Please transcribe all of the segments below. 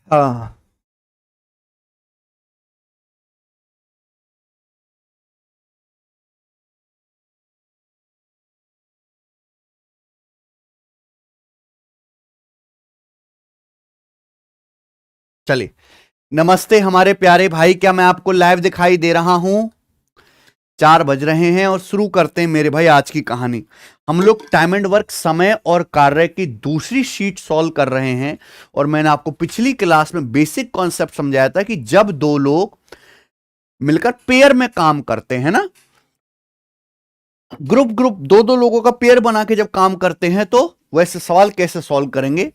हाँ, चलिए। नमस्ते हमारे प्यारे भाई, क्या मैं आपको लाइव दिखाई दे रहा हूं? 4 बज रहे हैं और शुरू करते हैं मेरे भाई आज की कहानी। हम लोग टाइम एंड वर्क, समय और कार्य की दूसरी शीट सॉल्व कर रहे हैं। और मैंने आपको पिछली क्लास में बेसिक कॉन्सेप्ट समझाया था कि जब दो लोग मिलकर पेयर में काम करते हैं ना, ग्रुप ग्रुप दो दो लोगों का पेयर बना के जब काम करते हैं, तो वैसे सवाल कैसे सॉल्व करेंगे।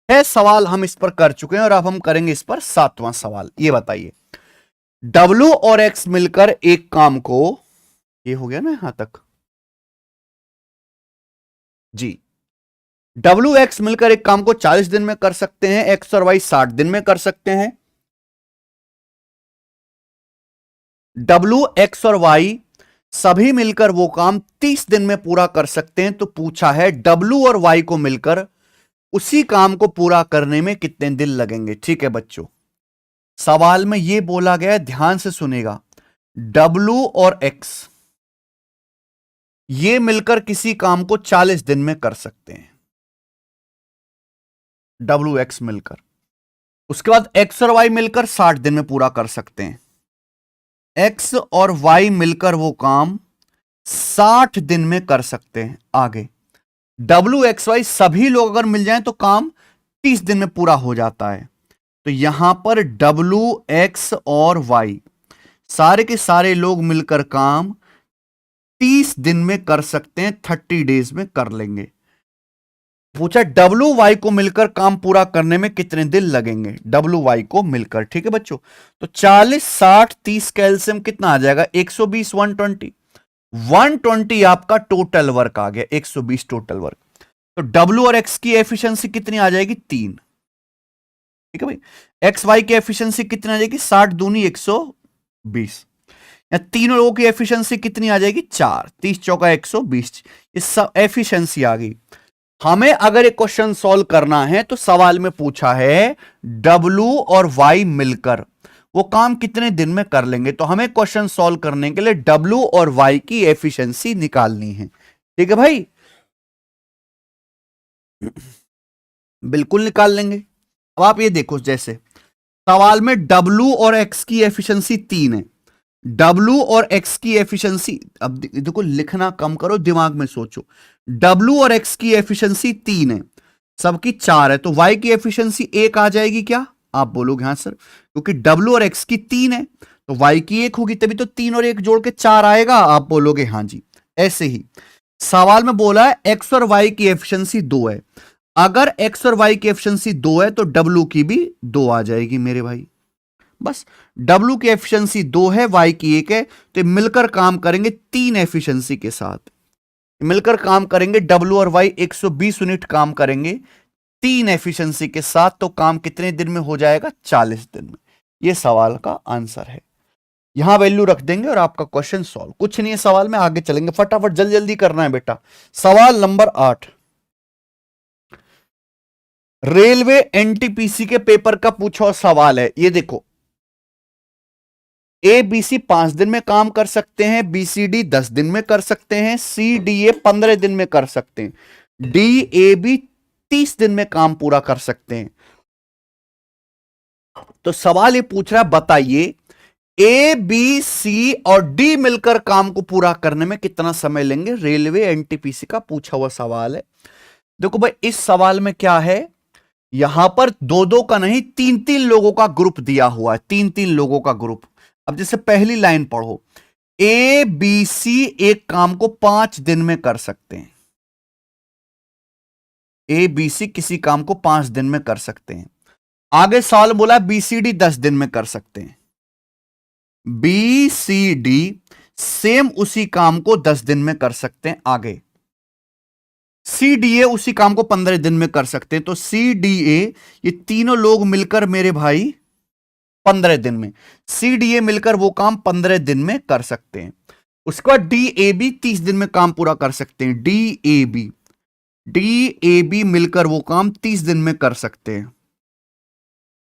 6 सवाल हम इस पर कर चुके हैं और अब हम करेंगे इस पर 7वां सवाल। ये बताइए, W और X मिलकर एक काम को, ये हो गया ना यहां तक जी। WX मिलकर एक काम को 40 दिन में कर सकते हैं, X और Y 60 दिन में कर सकते हैं। WX और Y सभी मिलकर वो काम 30 दिन में पूरा कर सकते हैं। तो पूछा है W और Y को मिलकर उसी काम को पूरा करने में कितने दिन लगेंगे। ठीक है बच्चों, सवाल में यह बोला गया है, ध्यान से सुनेगा। W और X ये मिलकर किसी काम को 40 दिन में कर सकते हैं, WX मिलकर। उसके बाद X और Y मिलकर 60 दिन में पूरा कर सकते हैं। X और Y मिलकर वो काम 60 दिन में कर सकते हैं। आगे WXY सभी लोग अगर मिल जाएं तो काम 30 दिन में पूरा हो जाता है। तो यहां पर WX और Y सारे के सारे लोग मिलकर काम 30 दिन में कर सकते हैं, 30 डेज में कर लेंगे। पूछा WY को मिलकर काम पूरा करने में कितने दिन लगेंगे, WY को मिलकर। ठीक है बच्चों, तो 40 60 30 कैल्सियम कितना आ जाएगा, 120 120। 120 आपका टोटल वर्क आ गया, 120 टोटल वर्क। तो W और X की एफिशिएंसी कितनी आ जाएगी, 3। ठीक है भाई, एक्स वाई की एफिशिएंसी कितनी आ जाएगी, 60 दूनी 120। या तीनों लोगों की एफिशिएंसी कितनी आ जाएगी, 4, 30 चौका 120। ये सब एफिशिएंसी आ गई। हमें अगर एक क्वेश्चन सॉल्व करना है तो सवाल में पूछा है W और Y मिलकर वो काम कितने दिन में कर लेंगे। तो हमें क्वेश्चन सॉल्व करने के लिए W और Y की एफिशिएंसी निकालनी है। ठीक है भाई, बिल्कुल निकाल लेंगे। अब आप ये देखो, जैसे सवाल में W और X की एफिशिएंसी 3 है। W और X की एफिशिएंसी, अब देखो लिखना कम करो, दिमाग में सोचो। W और X की एफिशिएंसी 3 है, सबकी 4 है। तो Y की एफिशिएंसी 1 आ जाएगी क्या, आप बोलोगे हाँ सर, क्योंकि W और X की 3 है तो Y की 1 होगी, तभी तो 3 और 1 जोड़ के 4 आएगा। आप बोलोगे हाँ जी। ऐसे ही सवाल में बोला है X और Y की एफिशिएंसी 2 है। अगर X और Y की एफिशिएंसी 2 है तो W की भी 2 आ जाएगी मेरे भाई। बस W की एफिशिएंसी 2 है, Y की 1 है, तो मिलकर काम करेंगे 3 एफिशिएंसी के साथ। मिलकर काम करेंगे W और Y 120 यूनिट काम करेंगे 3 एफिशिएंसी के साथ। तो काम कितने दिन में हो जाएगा, 40 दिन में। यह सवाल का आंसर है। यहां वैल्यू रख देंगे और आपका क्वेश्चन सॉल्व। कुछ नहीं है सवाल में, आगे चलेंगे, फटाफट जल्दी जल्दी करना है बेटा। सवाल नंबर 8, रेलवे एनटीपीसी के पेपर का पूछा हुआ सवाल है। ये देखो, ए बी सी 5 दिन में काम कर सकते हैं, बी सी डी 10 दिन में कर सकते हैं, सी डी ए 15 दिन में कर सकते हैं, डी ए बी 30 दिन में काम पूरा कर सकते हैं। तो सवाल ये पूछ रहा है, बताइए ए बी सी और डी मिलकर काम को पूरा करने में कितना समय लेंगे। रेलवे एनटीपीसी का पूछा हुआ सवाल है। देखो भाई, इस सवाल में क्या है, यहां पर दो दो का नहीं, 3-3 लोगों का ग्रुप दिया हुआ है, 3-3 लोगों का ग्रुप। अब जैसे पहली लाइन पढ़ो, ए बी सी एक काम को 5 दिन में कर सकते हैं। ए बी सी किसी काम को 5 दिन में कर सकते हैं। आगे सवाल बोला बी सी डी 10 दिन में कर सकते हैं। बी सी डी सेम उसी काम को 10 दिन में कर सकते हैं। आगे सी डी ए उसी काम को 15 दिन में कर सकते हैं। तो सी डी ए ये तीनों लोग मिलकर मेरे भाई 15 दिन में, सी डी ए मिलकर वो काम 15 दिन में कर सकते हैं। उसके बाद डी ए बी 30 दिन में काम पूरा कर सकते हैं। डी ए बी मिलकर वो काम 30 दिन में कर सकते हैं।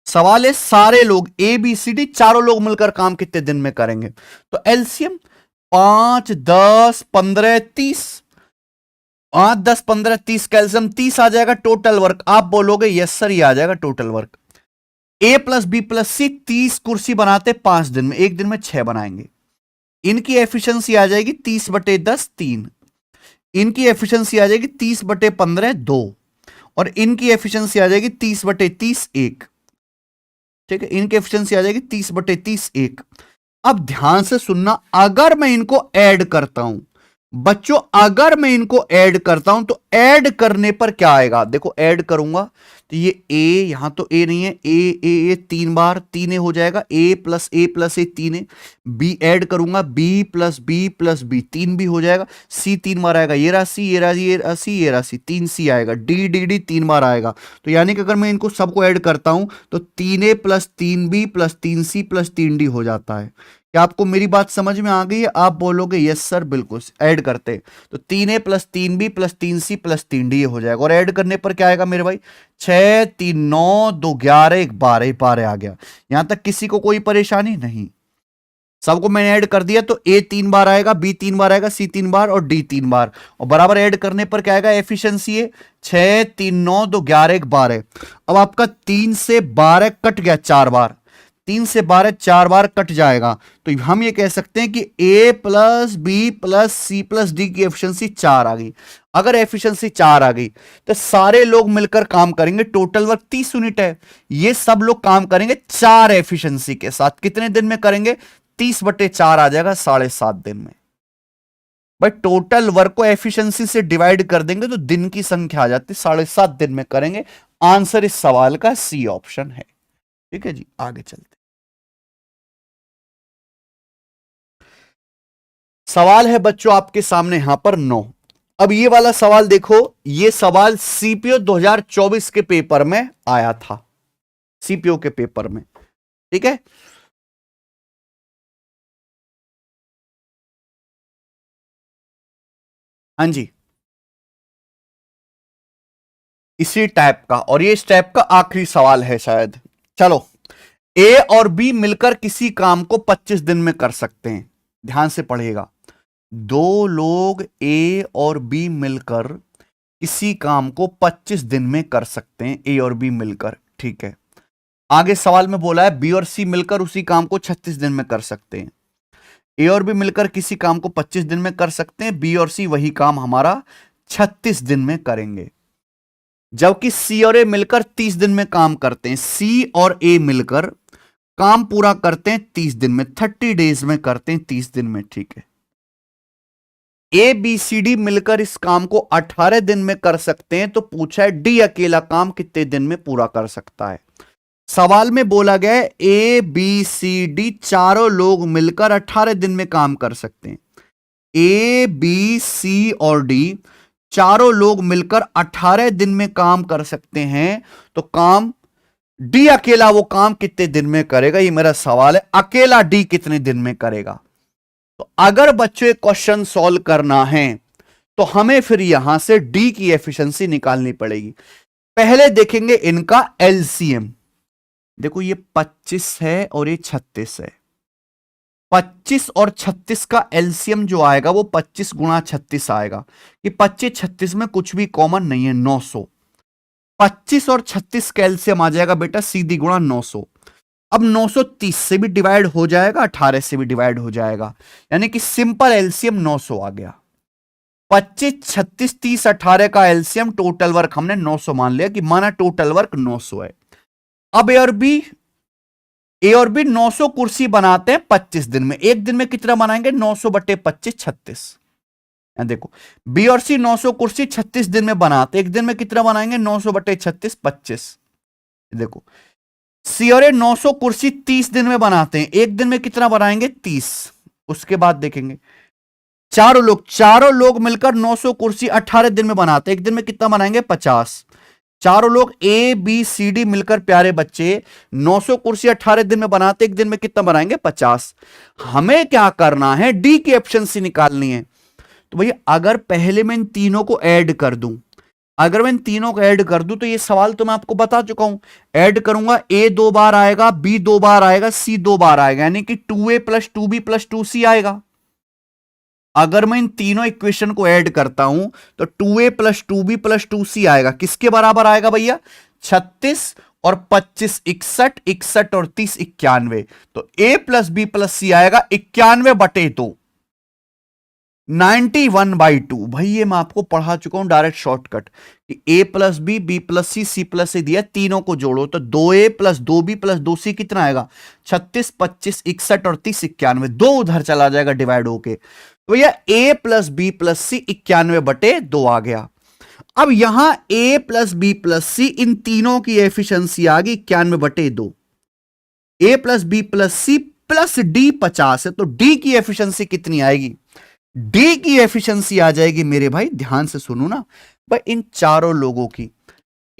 सवाल है सारे लोग ए बी सी डी चारों लोग मिलकर काम कितने दिन में करेंगे। तो एलसीएम 5 10 15 30, 8 10 15 30 का एलसीएम 30 आ जाएगा। टोटल वर्क आप बोलोगे यस सर ये आ जाएगा टोटल वर्क। ए प्लस बी प्लस सी 30 कुर्सी बनाते 5 दिन में, एक दिन में 6 बनाएंगे। इनकी एफिशिएंसी आ जाएगी 30/10 3, इनकी एफिशिएंसी आ जाएगी 30/15 2, और इनकी एफिशिएंसी आ जाएगी 30/30 1। ठीक है, इनकी एफिशिएंसी आ जाएगी 30/30 1। अब ध्यान से सुनना, अगर मैं इनको ऐड करता हूं बच्चों, अगर मैं इनको ऐड करता हूं तो ऐड करने पर क्या आएगा, देखो ऐड करूंगा तो ये ए, यहां तो ए नहीं है, ए 3 बार 3 ए हो जाएगा, ए प्लस ए 3 ए। बी ऐड करूंगा, बी प्लस बी 3 भी हो जाएगा। सी 3 बार आएगा, ये राशि ये राशि ये राशि ये राशि 3 सी आएगा। डी डी डी 3 बार आएगा। तो यानी कि अगर मैं इनको सबको ऐड करता हूं तो 3 ए 3 बी 3 सी 3 डी हो जाता है। क्या आपको मेरी बात समझ में आ गई है? आप बोलोगे यस सर बिल्कुल, ऐड करते तो 3 ए 3 बी 3 सी 3 डी हो जाएगा। और ऐड करने पर क्या आएगा मेरे भाई, 6 3 9 2 11 1 12 12 आ गया। यहां तक किसी को कोई परेशानी नहीं, सबको मैंने ऐड कर दिया। तो ए 3 बार आएगा, बी 3 बार आएगा, सी 3 बार और डी 3 बार, और बराबर ऐड करने पर क्या आएगा, एफिशिएंसी है 6 3 9 2 11 1 12। अब आपका 3 से 12 कट गया 4 बार, 3 से 12 4 बार कट जाएगा। तो हम ये कह सकते हैं कि a plus B plus C plus D की एफिशिएंसी 4 आ गई। अगर एफिशिएंसी 4 आ गई तो सारे लोग मिलकर काम करेंगे, टोटल वर्क 30 यूनिट है। ये सब लोग काम करेंगे 4 एफिशिएंसी के साथ। कितने दिन में करेंगे, 30/4 आ जाएगा 7.5 दिन में। भाई टोटल वर्क को एफिशिएंसी से डिवाइड कर देंगे तो दिन की संख्या आ जाती है, 7.5 दिन में करेंगे। आंसर इस सवाल का सी ऑप्शन है। ठीक है जी, आगे चलते। सवाल है बच्चों आपके सामने यहां पर 9। अब ये वाला सवाल देखो, ये सवाल सीपीओ 2024 के पेपर में आया था, सीपीओ के पेपर में। ठीक है, हाँ जी, इसी टाइप का, और ये इस टाइप का आखिरी सवाल है शायद। चलो, ए और बी मिलकर किसी काम को 25 दिन में कर सकते हैं। ध्यान से पढ़िएगा, दो लोग ए और बी मिलकर किसी काम को 25 दिन में कर सकते हैं, ए और बी मिलकर। ठीक है, आगे सवाल में बोला है बी और सी मिलकर उसी काम को 36 दिन में कर सकते हैं। ए और बी मिलकर किसी काम को 25 दिन में कर सकते हैं, बी और सी वही काम हमारा 36 दिन में करेंगे। जबकि सी और ए मिलकर 30 दिन में काम करते हैं। सी और ए मिलकर काम पूरा करते हैं 30 दिन में, 30 डेज में करते हैं 30 दिन में। ठीक है, ए बी सी डी मिलकर इस काम को 18 दिन में कर सकते हैं। तो पूछा है डी अकेला काम कितने दिन में पूरा कर सकता है। सवाल में बोला गया है ए बी सी डी चारों लोग मिलकर 18 दिन में काम कर सकते हैं। ए बी सी और डी चारों लोग मिलकर 18 दिन में काम कर सकते हैं। तो काम डी अकेला वो काम कितने दिन में करेगा, ये मेरा सवाल है। अकेला डी कितने दिन में करेगा। तो अगर बच्चों क्वेश्चन सॉल्व करना है तो हमें फिर यहां से डी की एफिशिएंसी निकालनी पड़ेगी। पहले देखेंगे इनका एलसीएम। देखो ये 25 है और ये 36 है। 25 और 36 का एलसीएम जो आएगा वो 25 गुणा 36 आएगा। कि 25 36 में कुछ भी कॉमन नहीं है, 900। 25 और 36 का एलसीएम आ जाएगा बेटा सीधी गुणा 900। अब 930 से भी डिवाइड हो जाएगा, 18 से भी डिवाइड हो जाएगा, यानी कि सिंपल एलसीएम 900 आ गया। 25 36 30 18 का एलसीएम टोटल वर्क हमने 900 मान लिया कि माना टोटल वर्क 900 है। अब ए और बी 900 कुर्सी बनाते हैं 25 दिन में। एक दिन में कितना बनाएंगे, 900/25 36। देखो बी और सी 900 कुर्सी 36 दिन में बनाते, एक दिन में कितना बनाएंगे, 900/36 25। देखो सी और ए 900 कुर्सी 30 दिन में बनाते हैं, एक दिन में कितना बनाएंगे, 30। उसके बाद देखेंगे चारों लोग मिलकर 900 कुर्सी 18 दिन में बनाते, एक दिन में कितना बनाएंगे, 50। चारों लोग ए बी सी डी मिलकर प्यारे बच्चे 900 कुर्सी 18 दिन में बनाते, एक दिन में कितना बनाएंगे, 50। हमें क्या करना है, डी की एफिशिएंसी निकालनी है। तो भैया अगर पहले मैं इन तीनों को ऐड कर दूं अगर मैं इन तीनों को ऐड कर दूं तो ये सवाल तो मैं आपको बता चुका हूं, ऐड करूंगा ए 2 बार आएगा, बी 2 बार आएगा, सी 2 बार आएगा, यानी कि 2a plus 2b plus 2c आएगा। अगर मैं इन तीनों इक्वेशन को ऐड करता हूं तो 2a plus 2b plus 2c आएगा, किसके बराबर आएगा भैया? 36 और 25 61, 61 और 30 91। तो a प्लस बी प्लस सी आएगा 91/2, 91/2। भाई ये मैं आपको पढ़ा चुका हूं डायरेक्ट शॉर्टकट कि a plus B, B plus C, C plus C दिया, तीनों को जोड़ो तो 2a plus 2b plus 2c कितना आएगा? 36, 25, 61 और 30 91। दो उधर चला जाएगा डिवाइड होके, तो भैया a plus B plus C 91/2 आ गया। अब यहां a plus B plus C इन तीनों की एफिशिएंसी आ गई 91/2। a plus B plus C plus D 50 है, तो d की एफिशिएंसी कितनी आएगी? डी की एफिशिएंसी आ जाएगी मेरे भाई, ध्यान से सुनो ना भाई, इन चारों लोगों की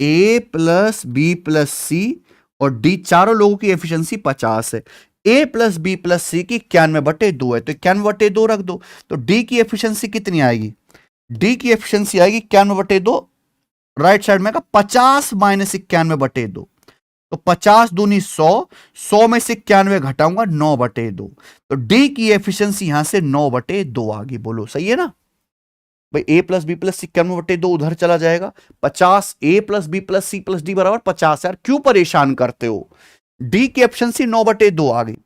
a प्लस बी प्लस सी और डी, चारों लोगों की एफिशिएंसी 50 है। a प्लस बी प्लस सी की 91/2 है, तो 91/2 रख दो, तो डी की एफिशिएंसी कितनी आएगी? डी की एफिशिएंसी आएगी 91/2, राइट साइड में का 50 माइनस 91/2, तो 50 दूनी 100, 100 में से 91 घटाऊंगा 9/2, तो डी की एफिशिएंसी यहां से 9/2 आ गई। बोलो सही है ना भाई? a प्लस बी प्लस 91/2 उधर चला जाएगा, 50 a plus B plus C plus D बराबर 50। यार क्यों परेशान करते हो? डी की एफिशिएंसी 9/2 आ गई।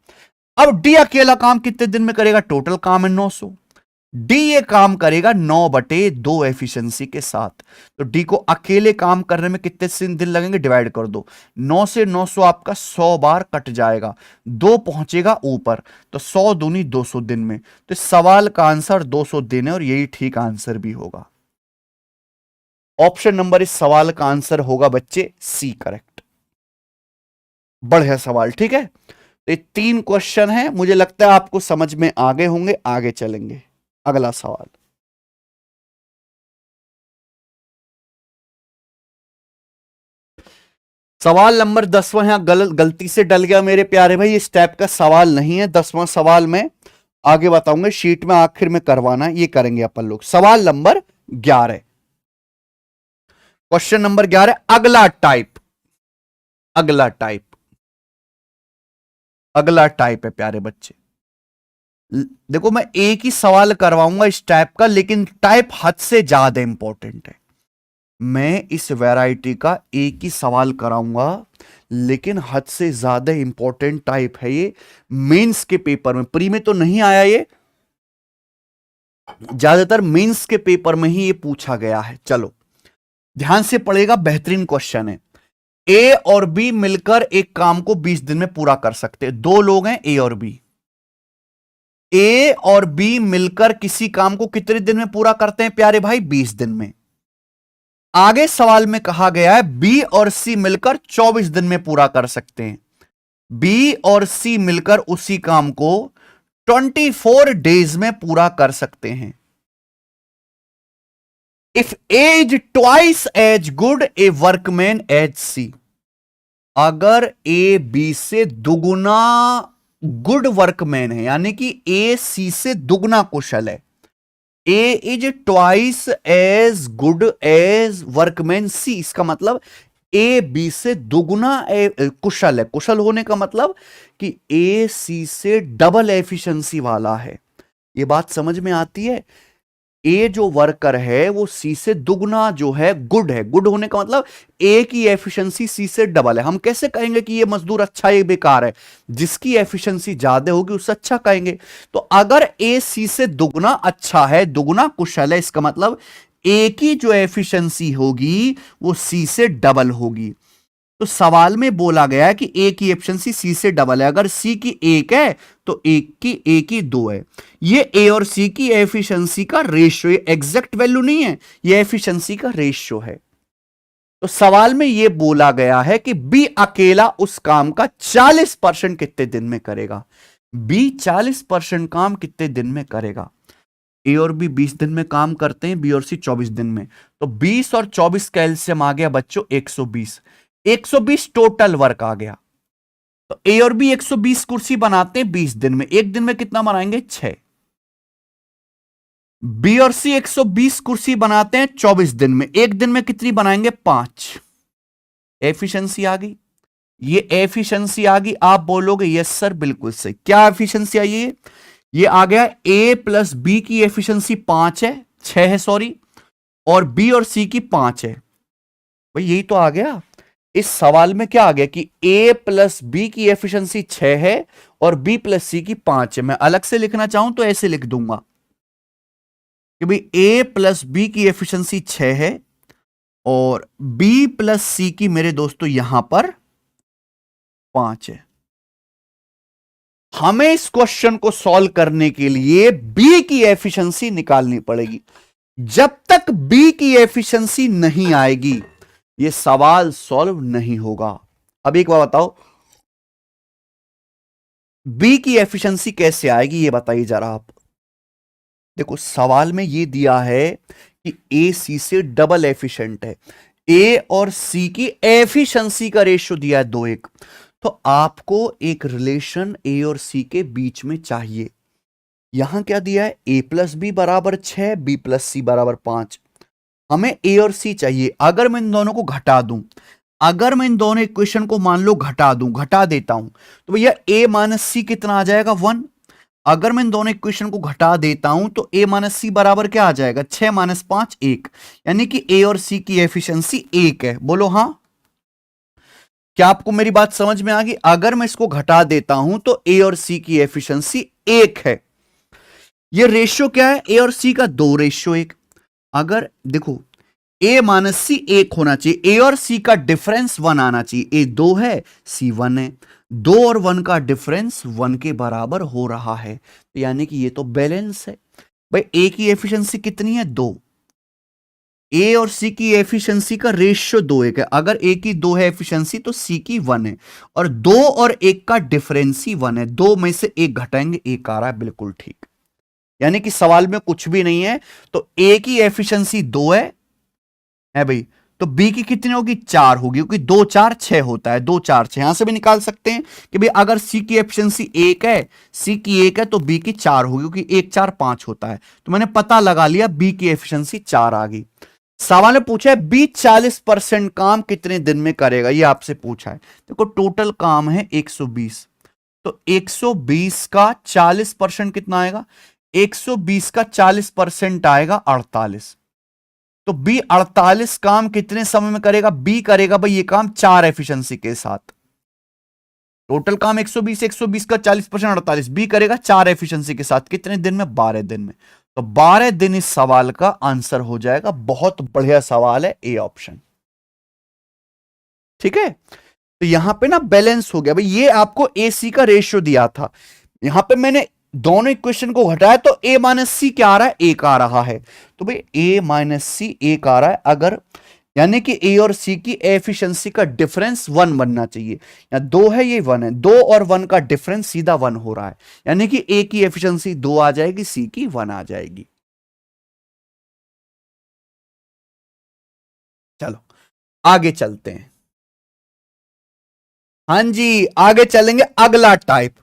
अब डी अकेला काम कितने दिन में करेगा? टोटल काम है 900। डी ये काम करेगा 9/2 एफिशिएंसी के साथ, तो डी को अकेले काम करने में कितने दिन लगेंगे? डिवाइड कर दो, 9 से 900 आपका 100 बार कट जाएगा, 2 पहुंचेगा ऊपर, तो 100 दूनी 200 दिन में। तो सवाल का आंसर 200 दिन है और यही ठीक आंसर भी होगा। ऑप्शन नंबर इस सवाल का आंसर होगा बच्चे सी, करेक्ट। बढ़िया सवाल, ठीक है। तो ये 3 क्वेश्चन है, मुझे लगता है आपको समझ में आ गए होंगे। आगे चलेंगे, अगला सवाल। सवाल नंबर 10वां यहां गलती से डल गया मेरे प्यारे भाई, इस टाइप का सवाल नहीं है। 10वां सवाल में आगे बताऊंगा, शीट में आखिर में करवाना, ये करेंगे अपन लोग। सवाल नंबर 11, क्वेश्चन नंबर 11, अगला टाइप, अगला टाइप, अगला टाइप है प्यारे बच्चे। देखो मैं एक ही सवाल करवाऊंगा इस टाइप का, लेकिन टाइप हद से ज्यादा इंपॉर्टेंट है। मैं इस वैरायटी का एक ही सवाल कराऊंगा, लेकिन हद से ज्यादा इंपॉर्टेंट टाइप है ये। मेंस के पेपर में, प्री में तो नहीं आया ये, ज्यादातर मेंस के पेपर में ही ये पूछा गया है। चलो ध्यान से पढ़ेगा, बेहतरीन क्वेश्चन है। ए और बी मिलकर एक काम को 20 दिन में पूरा कर सकते हैं। दो लोग हैं ए और बी, ए और बी मिलकर किसी काम को कितने दिन में पूरा करते हैं प्यारे भाई? 20 दिन में। आगे सवाल में कहा गया है बी और सी मिलकर 24 दिन में पूरा कर सकते हैं। बी और सी मिलकर उसी काम को 24 डेज में पूरा कर सकते हैं। If A is twice as good a workman as C, अगर ए बी से दुगुना गुड वर्कमैन है, यानी कि ए सी से दुगना कुशल है। A is twice as good as workman C, इसका मतलब ए बी से दुगुना कुशल है। कुशल होने का मतलब कि ए सी से डबल एफिशिएंसी वाला है। यह बात समझ में आती है? ए जो वर्कर है वो सी से दुगना जो है गुड है। गुड होने का मतलब ए की एफिशिएंसी सी से डबल है। हम कैसे कहेंगे कि ये मजदूर अच्छा है बेकार है? जिसकी एफिशिएंसी ज्यादा होगी उससे अच्छा कहेंगे। तो अगर ए सी से दुगना अच्छा है, दुगना कुशल है, इसका मतलब ए की जो एफिशिएंसी होगी वो सी से डबल होगी। तो सवाल में बोला गया है कि ए की एफिशिएंसी सी से डबल है। अगर सी की 1 है तो ए की 2 है। ये ए और सी की एफिशिएंसी का रेशियो, ये एग्जैक्ट वैल्यू नहीं है, ये एफिशिएंसी का रेशियो है। तो सवाल में यह बोला गया है कि बी अकेला उस काम का 40% कितने दिन में करेगा? बी 40% काम कितने दिन में करेगा? ए और बी 20 दिन में काम करते हैं, बी और सी 24 दिन में। तो 20 और 24 का एलसीएम आ गया बच्चों 120। 120 टोटल वर्क आ गया। तो ए और बी 120 कुर्सी बनाते हैं 20 दिन में। एक दिन में कितना बनाएंगे? 6। बी और सी 120 कुर्सी बनाते हैं 24 दिन में, एक दिन में कितनी बनाएंगे? 5। एफिशिएंसी आ गई, ये एफिशिएंसी आ गई। आप बोलोगे यस सर बिल्कुल सही। क्या एफिशिएंसी आई है? ये आ गया ए प्लस बी की एफिशिएंसी 5 है, 6 है सॉरी, और बी और सी की 5 है। भाई यही तो आ गया। इस सवाल में क्या आ गया कि ए प्लस बी की एफिशिएंसी 6 है और बी प्लस सी की 5 है। मैं अलग से लिखना चाहूं तो ऐसे लिख दूंगा कि भाई ए प्लस बी की एफिशिएंसी 6 है और बी प्लस सी की मेरे दोस्तों यहां पर 5 है। हमें इस क्वेश्चन को सॉल्व करने के लिए बी की एफिशिएंसी निकालनी पड़ेगी। जब तक बी की एफिशिएंसी नहीं आएगी यह सवाल सॉल्व नहीं होगा। अब एक बार बताओ, बी की एफिशिएंसी कैसे आएगी ये बताइए जरा आप। देखो सवाल में ये दिया है कि ए सी से डबल एफिशिएंट है, ए और सी की एफिशिएंसी का रेशियो दिया है 2:1, तो आपको एक रिलेशन ए और सी के बीच में चाहिए। यहां क्या दिया है? ए प्लस बी बराबर 6, बी प्लस सी बराबर 5। हमें ए और सी चाहिए। अगर मैं इन दोनों को घटा दूं, अगर मैं इन दोनों इक्वेशन को मान लो घटा दूं, घटा देता हूं, तो भैया ए माइनस सी कितना आ जाएगा? 1। अगर मैं इन दोनों इक्वेशन को घटा देता हूं तो ए माइनस सी बराबर क्या आ जाएगा? 6 माइनस 5 1, यानी कि ए और सी की एफिशिएंसी 1 है। बोलो हां। क्या आपको मेरी बात समझ में आ गई? अगर मैं इसको घटा देता हूं तो ए और सी की एफिशिएंसी 1 है। ये रेशियो क्या है? ए और सी का 2 रेशियो 1। अगर देखो ए माइनस सी 1 होना चाहिए, ए और सी का डिफरेंस 1 आना चाहिए। ए 2 है, सी 1 है, 2 और 1 का डिफरेंस 1 के बराबर हो रहा है, तो यानी कि ये तो बैलेंस है। भाई ए की एफिशिएंसी कितनी है? 2। ए और सी की एफिशिएंसी का रेशियो 2:1 है। अगर ए की 2 है एफिशिएंसी तो सी की 1 है, और 2 और 1 का डिफरेंस ही 1 है। 2 में से 1 घटाएंगे 1 आ रहा है, बिल्कुल ठीक। यानी कि सवाल में कुछ भी नहीं है। तो ए की एफिशिएंसी 2 है भाई, तो बी की कितनी होगी? 4 होगी, क्योंकि 2 4 6 होता है। 2 4 6 यहां से भी निकाल सकते हैं कि भाई अगर सी की एफिशिएंसी 1 है, सी की 1 है, तो बी की 4 होगी, क्योंकि 1 4 5 होता है। तो मैंने पता लगा लिया, बी की एफिशिएंसी 4 आ गई। सवाल में पूछा है बी 40% काम कितने दिन में करेगा, ये आपसे पूछा है। देखो टोटल काम है 120, तो 120 का 40% कितना आएगा? 120 का 40% आएगा 48। तो बी 48 काम कितने समय में करेगा? बी करेगा भाई ये काम 4 एफिशिएंसी के साथ। टोटल काम 120, 120 का 40% 48, बी करेगा 4 एफिशिएंसी के साथ। कितने दिन में? 12 दिन में। तो 12 दिन इस सवाल का आंसर हो जाएगा। बहुत बढ़िया सवाल है, ए ऑप्शन। ठीक है, तो यहां पे ना बैलेंस हो गया भाई। ये आपको ए सी का रेशियो दिया था, यहां पे मैंने दोनों इक्वेशन को घटाया तो ए माइनस सी क्या आ रहा है? 1 आ रहा है। तो भाई ए माइनस सी 1 आ रहा है, अगर यानी कि ए और सी की एफिशिएंसी का डिफरेंस 1 बनना चाहिए। या 2 है, ये 1 है, 2 और 1 का डिफरेंस सीधा 1 हो रहा है, यानी कि ए की एफिशिएंसी 2 आ जाएगी, सी की 1 आ जाएगी। चलो आगे चलते हैं। हां जी, आगे चलेंगे। अगला टाइप,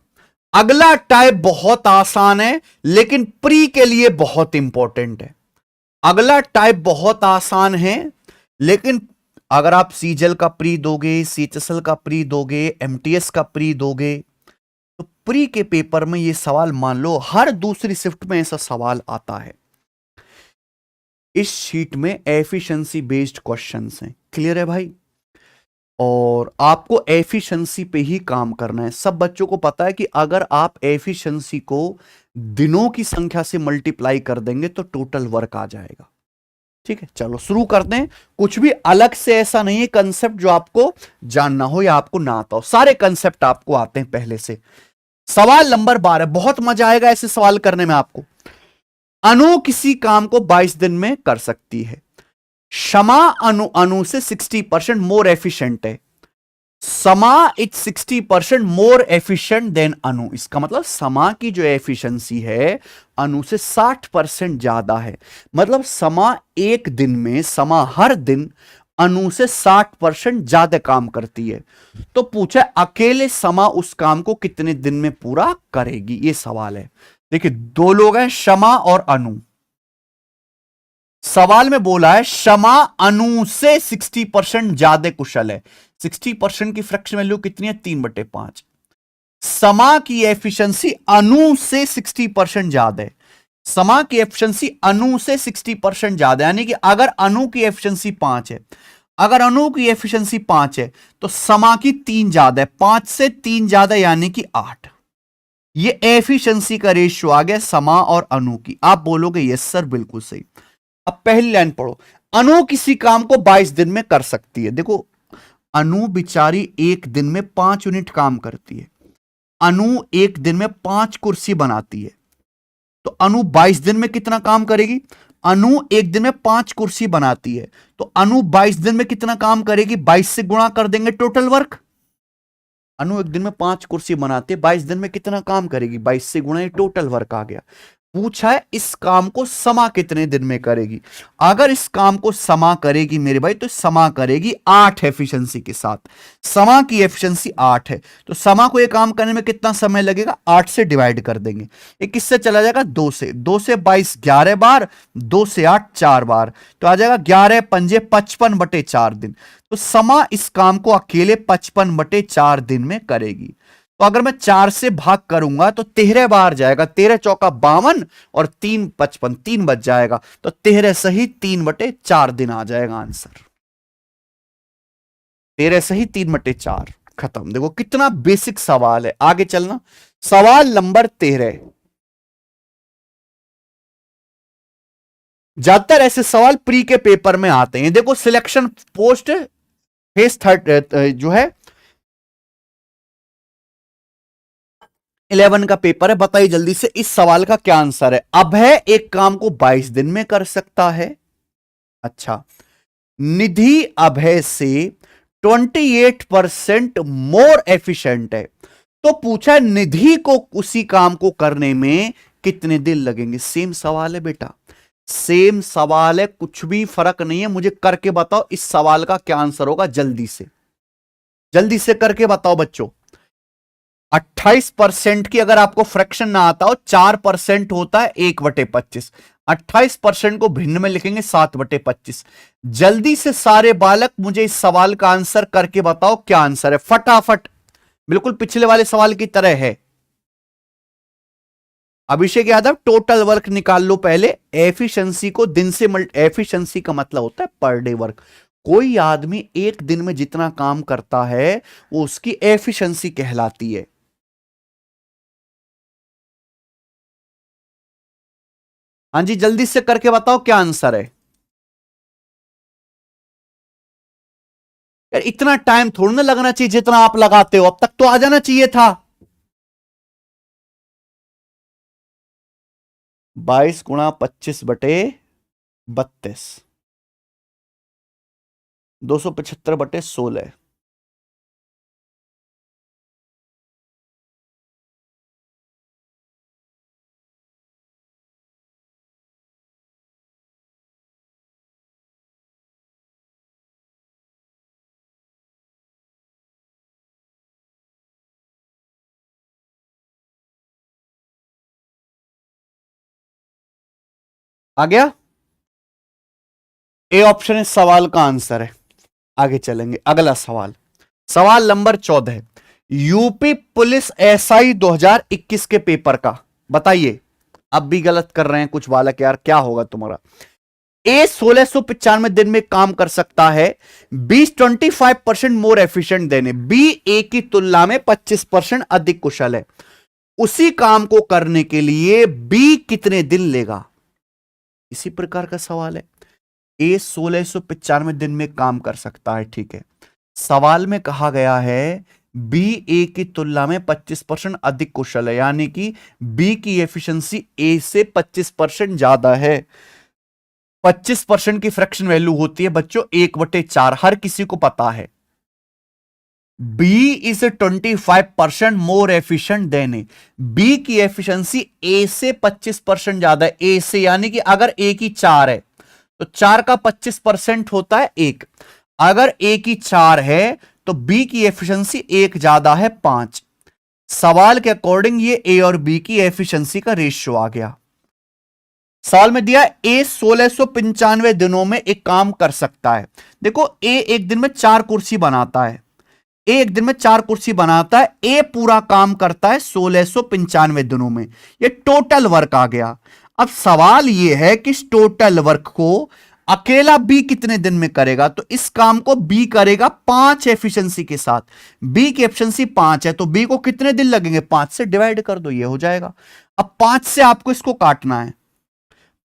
अगला टाइप बहुत आसान है लेकिन प्री के लिए बहुत इंपॉर्टेंट है। अगला टाइप बहुत आसान है, लेकिन अगर आप सीजल का प्री दोगे, सीएचएसएल का प्री दोगे, एमटीएस का प्री दोगे, तो प्री के पेपर में यह सवाल मान लो हर दूसरी शिफ्ट में ऐसा सवाल आता है। इस शीट में एफिशिएंसी बेस्ड क्वेश्चंस हैं। क्लियर है भाई? और आपको एफिशिएंसी पे ही काम करना है। सब बच्चों को पता है कि अगर आप एफिशिएंसी को दिनों की संख्या से मल्टीप्लाई कर देंगे तो टोटल वर्क आ जाएगा। ठीक है, चलो शुरू करते हैं। कुछ भी अलग से ऐसा नहीं है कंसेप्ट जो आपको जानना हो या आपको ना आता हो, सारे कंसेप्ट आपको आते हैं पहले से। सवाल नंबर 12, बहुत मजा आएगा ऐसे सवाल करने में आपको। अनु किसी काम को 22 दिन में कर सकती है। क्षमा अनु से 60% मोर एफिशिएंट है। समा इज 60% मोर एफिशिएंट देन अनु। इसका मतलब समा की जो एफिशिएंसी है अनु से 60% ज्यादा है। मतलब समा एक दिन में, समा हर दिन अनु से 60% ज्यादा काम करती है। तो पूछा अकेले समा उस काम को कितने दिन में पूरा करेगी, ये सवाल है। देखिए दो लोग हैं, शमा और अनु। सवाल में बोला है शमा अनु से 60% ज्यादा कुशल है। 60% की फ्रैक्शन वैल्यू कितनी है? 3/5। समा की एफिशिएंसी अनु से 60% ज्यादा है। समा की एफिशिएंसी अनु से 60% ज्यादा, यानी कि अगर अनु की एफिशिएंसी 5 है, अगर अनु की एफिशिएंसी 5 है तो समा की 3 ज्यादा है। 5 से 3 ज्यादा यानी कि 8। ये एफिशिएंसी का रेशियो आ गया समा और अनु की। आप बोलोगे यस सर बिल्कुल सही। अब पहली लाइन पढ़ो। अनु किसी काम को 22 दिन में कर सकती है। देखो अनु बिचारी एक दिन में 5 यूनिट काम करती है। अनु एक दिन में 5 कुर्सी बनाती है, तो अनु 22 दिन में कितना काम करेगी? अनु एक दिन में 5 कुर्सी बनाती है, तो अनु 22 दिन में कितना काम करेगी? 22 से गुणा कर देंगे टोटल वर्क। अनु एक दिन में 5 कुर्सी बनाती है, 22 दिन में कितना काम करेगी? 22 से गुणा, ये टोटल वर्क आ गया। पूछा है इस काम को समा कितने दिन में करेगी। अगर इस काम को समा करेगी मेरे भाई, तो समा करेगी 8 एफिशिएंसी के साथ। समा की एफिशिएंसी 8 है, तो समा को ये काम करने में कितना समय लगेगा? 8 से डिवाइड कर देंगे। ये किससे चला जाएगा? 2 से। 2 से 22 11 बार, 2 से 8 4 बार, तो आ जाएगा 11 पंजे 55/4 दिन। तो समा इस काम को अकेले 55/4 दिन में करेगी। तो अगर मैं 4 से भाग करूंगा तो 13 बार जाएगा। 13 चौका 52 और 3 55, 3 बच जाएगा, तो 13 सही 3/4 दिन आ जाएगा आंसर। 13 सही 3/4 खत्म। देखो कितना बेसिक सवाल है। आगे चलना, सवाल नंबर 13। ज्यादातर ऐसे सवाल प्री के पेपर में आते हैं। देखो सिलेक्शन पोस्ट फेस 3 जो है 11 का पेपर है। बताइए जल्दी से इस सवाल का क्या आंसर है। अभय एक काम को 22 दिन में कर सकता है। अच्छा, निधि अभय से 28% मोर एफिशिएंट है। तो पूछा है निधि को उसी काम को करने में कितने दिन लगेंगे। सेम सवाल है बेटा, सेम सवाल है, कुछ भी फर्क नहीं है। मुझे करके बताओ इस सवाल का क्या आंसर होगा। जल्दी से करके बताओ बच्चों। 28% की अगर आपको फ्रैक्शन ना आता हो, 4% होता है 1/25। 28% को भिन्न में लिखेंगे 7/25। जल्दी से सारे बालक मुझे इस सवाल का आंसर करके बताओ क्या आंसर है, फटाफट। बिल्कुल पिछले वाले सवाल की तरह है। अभिषेक यादव टोटल वर्क निकाल लो पहले। एफिशिएंसी को दिन से एफिशिएंसी का मतलब होता है पर डे वर्क। कोई आदमी एक दिन में जितना काम करता है वो उसकी एफिशिएंसी कहलाती है। हाँ जी, जल्दी से करके बताओ क्या आंसर है। यार इतना टाइम थोड़ा ना लगना चाहिए जितना आप लगाते हो। अब तक तो आ जाना चाहिए था। 22 गुणा 25/32, 275/16। आ गया? ए ऑप्शन इस सवाल का आंसर है। आगे चलेंगे, अगला सवाल, सवाल नंबर 14। यूपी पुलिस एसआई 2021 के पेपर का बताइए। अब भी गलत कर रहे हैं कुछ बालक, यार क्या होगा तुम्हारा। ए 1695 दिन में काम कर सकता है। बी 25% मोर एफिशिएंट देने। बी ए की तुलना में 25% अधिक कुशल है। उसी काम को करने के लिए बी कितने दिन लेगा। इसी प्रकार का सवाल है। ए 1695 दिन में काम कर सकता है, ठीक है। सवाल में कहा गया है बी ए की तुलना में 25% अधिक कुशल है, यानी कि बी की एफिशिएंसी ए से 25% ज्यादा है। 25% की फ्रैक्शन वैल्यू होती है बच्चों 1/4, हर किसी को पता है। B is 25% more efficient than A. B की एफिशिएंसी ए से 25% ज्यादा है। ए से, यानी कि अगर ए की 4 है तो 4 का 25% होता है 1। अगर ए की 4 है तो बी की एफिशिएंसी 1 ज्यादा है 5। सवाल के अकॉर्डिंग ये ए और बी की एफिशिएंसी का रेशियो आ गया। सवाल में दिया ए 1695 दिनों में एक काम कर सकता है। देखो ए एक दिन में 4 कुर्सी बनाता है, ए एक दिन में 4 कुर्सी बनाता है, ए पूरा काम करता है 1695 दिनों में। ये टोटल वर्क आ गया। अब सवाल यह है कि इस टोटल वर्क को अकेला बी कितने दिन में करेगा। तो इस काम को बी करेगा 5 एफिशिएंसी के साथ। बी की एफिशिएंसी 5 है तो बी को कितने दिन लगेंगे, 5 से डिवाइड कर दो, ये हो जाएगा। अब 5 से आपको इसको काटना है,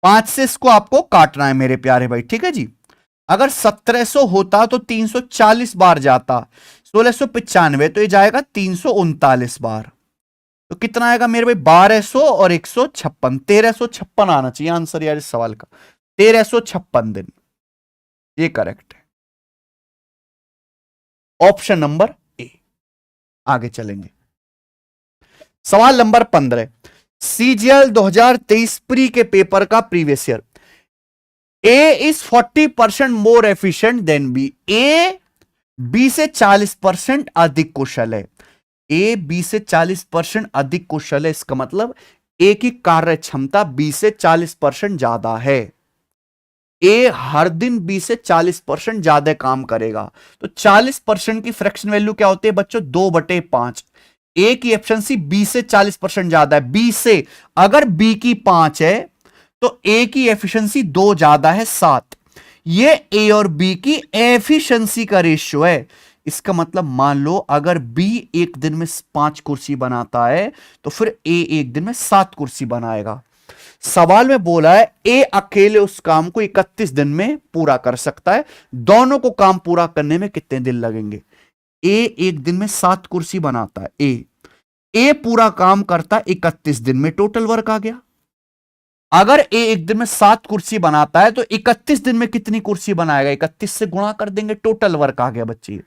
5 से इसको आपको काटना है मेरे प्यारे भाई, ठीक है जी। अगर 1700 होता तो 340 बार जाता, 1695 तो ये जाएगा 339 बार। तो कितना आएगा मेरे भाई, 1200 और 156, 1356 आना चाहिए आंसर यार इस सवाल का, 1356 दिन। ये करेक्ट है, ऑप्शन नंबर ए। आगे चलेंगे, सवाल नंबर 15, सीजीएल 2023 प्री के पेपर का previous year. A is 40% more efficient than B. A B से 40% अधिक कुशल है। ए बी से 40% अधिक कुशल है, इसका मतलब ए की कार्य क्षमता बी से 40% ज्यादा है। ए हर दिन बी से 40% ज्यादा काम करेगा। तो 40% की फ्रैक्शन वैल्यू क्या होती है बच्चों, 2/5। ए की एफिशिएंसी बी से 40% ज्यादा है, बी से। अगर बी की 5 है तो ए की एफिशिएंसी 2 ज्यादा है, 7। ये ए और बी की एफिशिएंसी का रेशियो है। इसका मतलब मान लो अगर बी एक दिन में 5 कुर्सी बनाता है तो फिर ए एक दिन में 7 कुर्सी बनाएगा। सवाल में बोला है ए अकेले उस काम को 31 दिन में पूरा कर सकता है। दोनों को काम पूरा करने में कितने दिन लगेंगे। ए एक दिन में 7 कुर्सी बनाता है, ए पूरा काम करता है 31 दिन में, टोटल वर्क आ गया। अगर ए एक दिन में 7 कुर्सी बनाता है तो 31 दिन में कितनी कुर्सी बनाएगा, 31 से गुणा कर देंगे, टोटल वर्क आ गया बच्चे।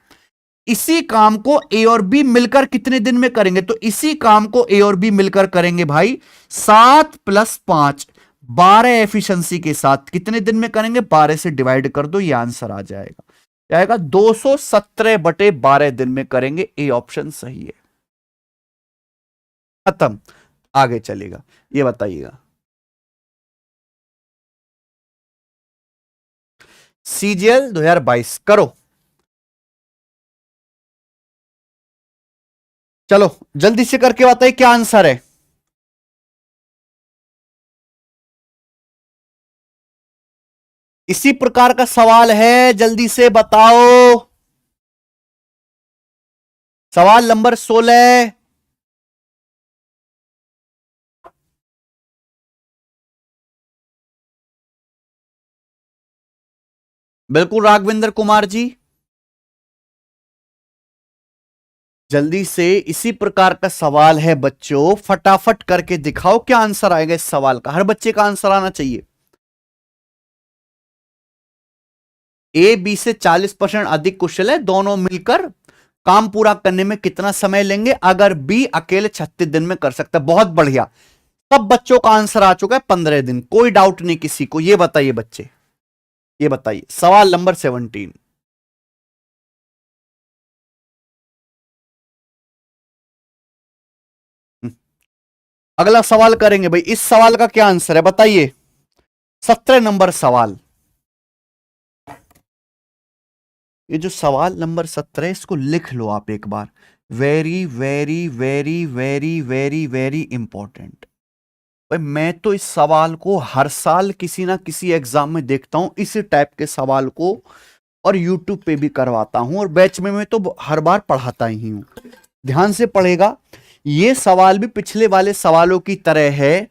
इसी काम को ए और बी मिलकर कितने दिन में करेंगे, तो इसी काम को ए और बी मिलकर करेंगे भाई 7 + 5, 12 एफिशिएंसी के साथ। कितने दिन में करेंगे, 12 से डिवाइड कर दो, ये आंसर आ जाएगा, जाएगा 217/12 दिन में करेंगे। ए ऑप्शन सही है, खत्म। आगे चलेगा, ये बताइएगा सीजीएल 2022 करो। चलो जल्दी से करके बताइए क्या आंसर है। इसी प्रकार का सवाल है, जल्दी से बताओ। सवाल नंबर 16, बिल्कुल राघवेंद्र कुमार जी, जल्दी से। इसी प्रकार का सवाल है बच्चों, फटाफट करके दिखाओ क्या आंसर आएगा इस सवाल का। हर बच्चे का आंसर आना चाहिए। ए बी से 40% अधिक कुशल है, दोनों मिलकर काम पूरा करने में कितना समय लेंगे। अगर बी अकेले 36 दिन में कर सकता है, बहुत बढ़िया। सब बच्चों का आंसर आ चुका है 15 दिन, कोई डाउट नहीं किसी को। ये बताइए बच्चे, ये बताइए सवाल नंबर 17। अगला सवाल करेंगे भाई, इस सवाल का क्या आंसर है बताइए। 17 नंबर सवाल, ये जो सवाल नंबर 17 इसको लिख लो आप एक बार। Very very very very very very important. भाई मैं तो इस सवाल को हर साल किसी ना किसी एग्जाम में देखता हूं, इसी टाइप के सवाल को, और यूट्यूब पे भी करवाता हूं, और बैच में मैं तो हर बार पढ़ाता ही हूं। ध्यान से पढ़ेगा, ये सवाल भी पिछले वाले सवालों की तरह है,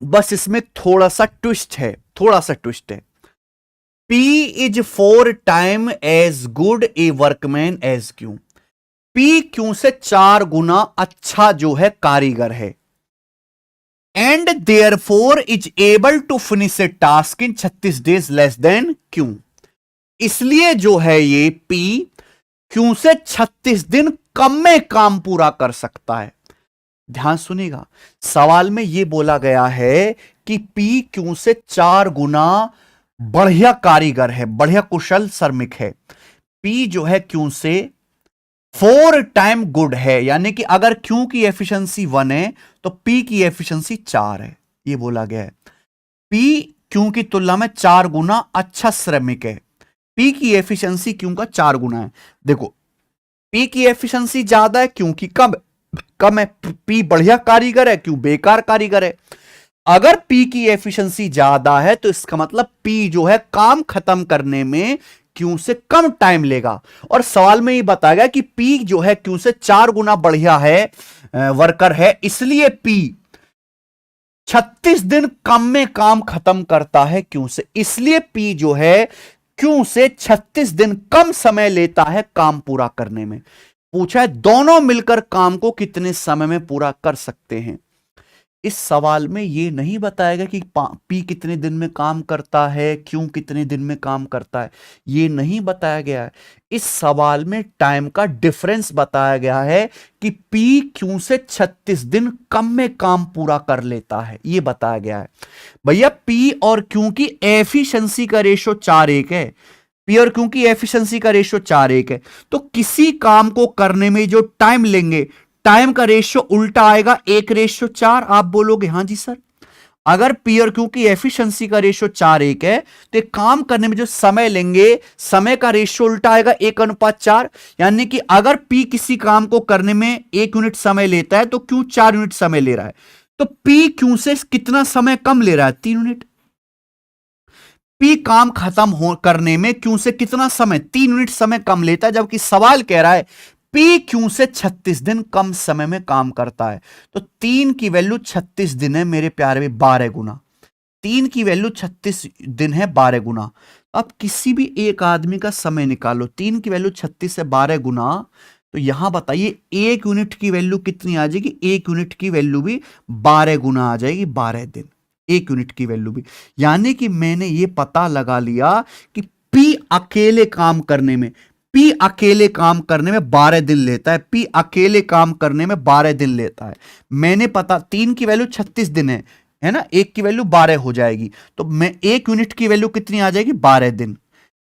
बस इसमें थोड़ा सा ट्विस्ट है, थोड़ा सा ट्विस्ट है। P is 4 times as good a workman as Q। P Q से 4 गुना अच्छा जो है कारीगर है। And therefore is able to finish a task in 36 days less than Q। इसलिए जो है ये P Q से 36 दिन कम में काम पूरा कर सकता है। ध्यान सुनिएगा, सवाल में ये बोला गया है कि P Q से 4 गुना बढ़िया कारीगर है, बढ़िया कुशल श्रमिक है। P जो है Q से 4 टाइम गुड है, यानी कि अगर Q की एफिशिएंसी 1 है तो P की एफिशिएंसी 4 है। ये बोला गया है। पी क्यू की तुलना में 4 गुना अच्छा श्रमिक है। पी की एफिशिएंसी क्यू का 4 गुना है। देखो, पी की एफिशिएंसी ज्यादा है, क्यू की कम है। पी बढ़िया कारीगर है, क्यू बेकार कारीगर है। अगर पी की एफिशिएंसी ज्यादा है तो इसका मतलब पी जो है काम खत्म करने में क्यू से कम टाइम लेगा। और सवाल में ये बताया गया कि पी जो है क्यू से 4 गुना बढ़िया है, वर्कर है, इसलिए पी 36 दिन कम में काम खत्म करता है क्यू से। इसलिए पी जो है क्यू से 36 दिन कम समय लेता है काम पूरा करने में। पूछा है दोनों मिलकर काम को कितने समय में पूरा कर सकते हैं। इस सवाल में यह नहीं बताया गया कि पी कितने दिन में काम करता है, क्यू कितने दिन में काम करता है, यह नहीं बताया गया है। इस सवाल में टाइम का डिफरेंस बताया गया है कि पी क्यू से 36 दिन कम में काम पूरा कर लेता है, यह बताया गया है। भैया पी और क्यू की एफिशिएंसी का रेशो 4:1 है। पी और क्यू की एफिशिएंसी का रेशो 4:1 है। तो किसी काम को करने में जो टाइम लेंगे, टाइम का रेशियो उल्टा आएगा, 1:4। आप बोलोगे हाँ जी सर, अगर पी और क्यू की एफिशिएंसी का रेशियो 4:1 है तो काम करने में जो समय लेंगे, समय का रेशियो उल्टा आएगा, 1:4। यानी कि अगर पी किसी काम को करने में 1 यूनिट समय लेता है तो क्यू 4 यूनिट समय ले रहा है। तो पी क्यू से कितना समय कम ले रहा है? 3 यूनिट। पी काम खत्म करने में क्यू से कितना समय? 3 यूनिट समय कम लेता है। जबकि सवाल कह रहा है पी क्यू से 36 दिन कम समय में काम करता है। तो 3 की वैल्यू 36 दिन है मेरे प्यारे में, 12 गुना। 3 की वैल्यू 36 दिन है, 12 गुना। अब किसी भी एक आदमी का समय निकालो, 3 की वैल्यू 36 से 12 गुना, तो यहां बताइए 1 यूनिट की वैल्यू कितनी आ जाएगी? 1 यूनिट की वैल्यू भी 12 गुना आ जाएगी, 12 दिन 1 यूनिट की वैल्यू भी। यानी कि मैंने ये पता लगा लिया कि पी अकेले काम करने में 12 दिन लेता है। पी अकेले काम करने में 12 दिन लेता है। मैंने पता 3 की वैल्यू 36 दिन है ना, 1 की वैल्यू 12 हो जाएगी, तो मैं 1 यूनिट की वैल्यू कितनी आ जाएगी? 12 दिन।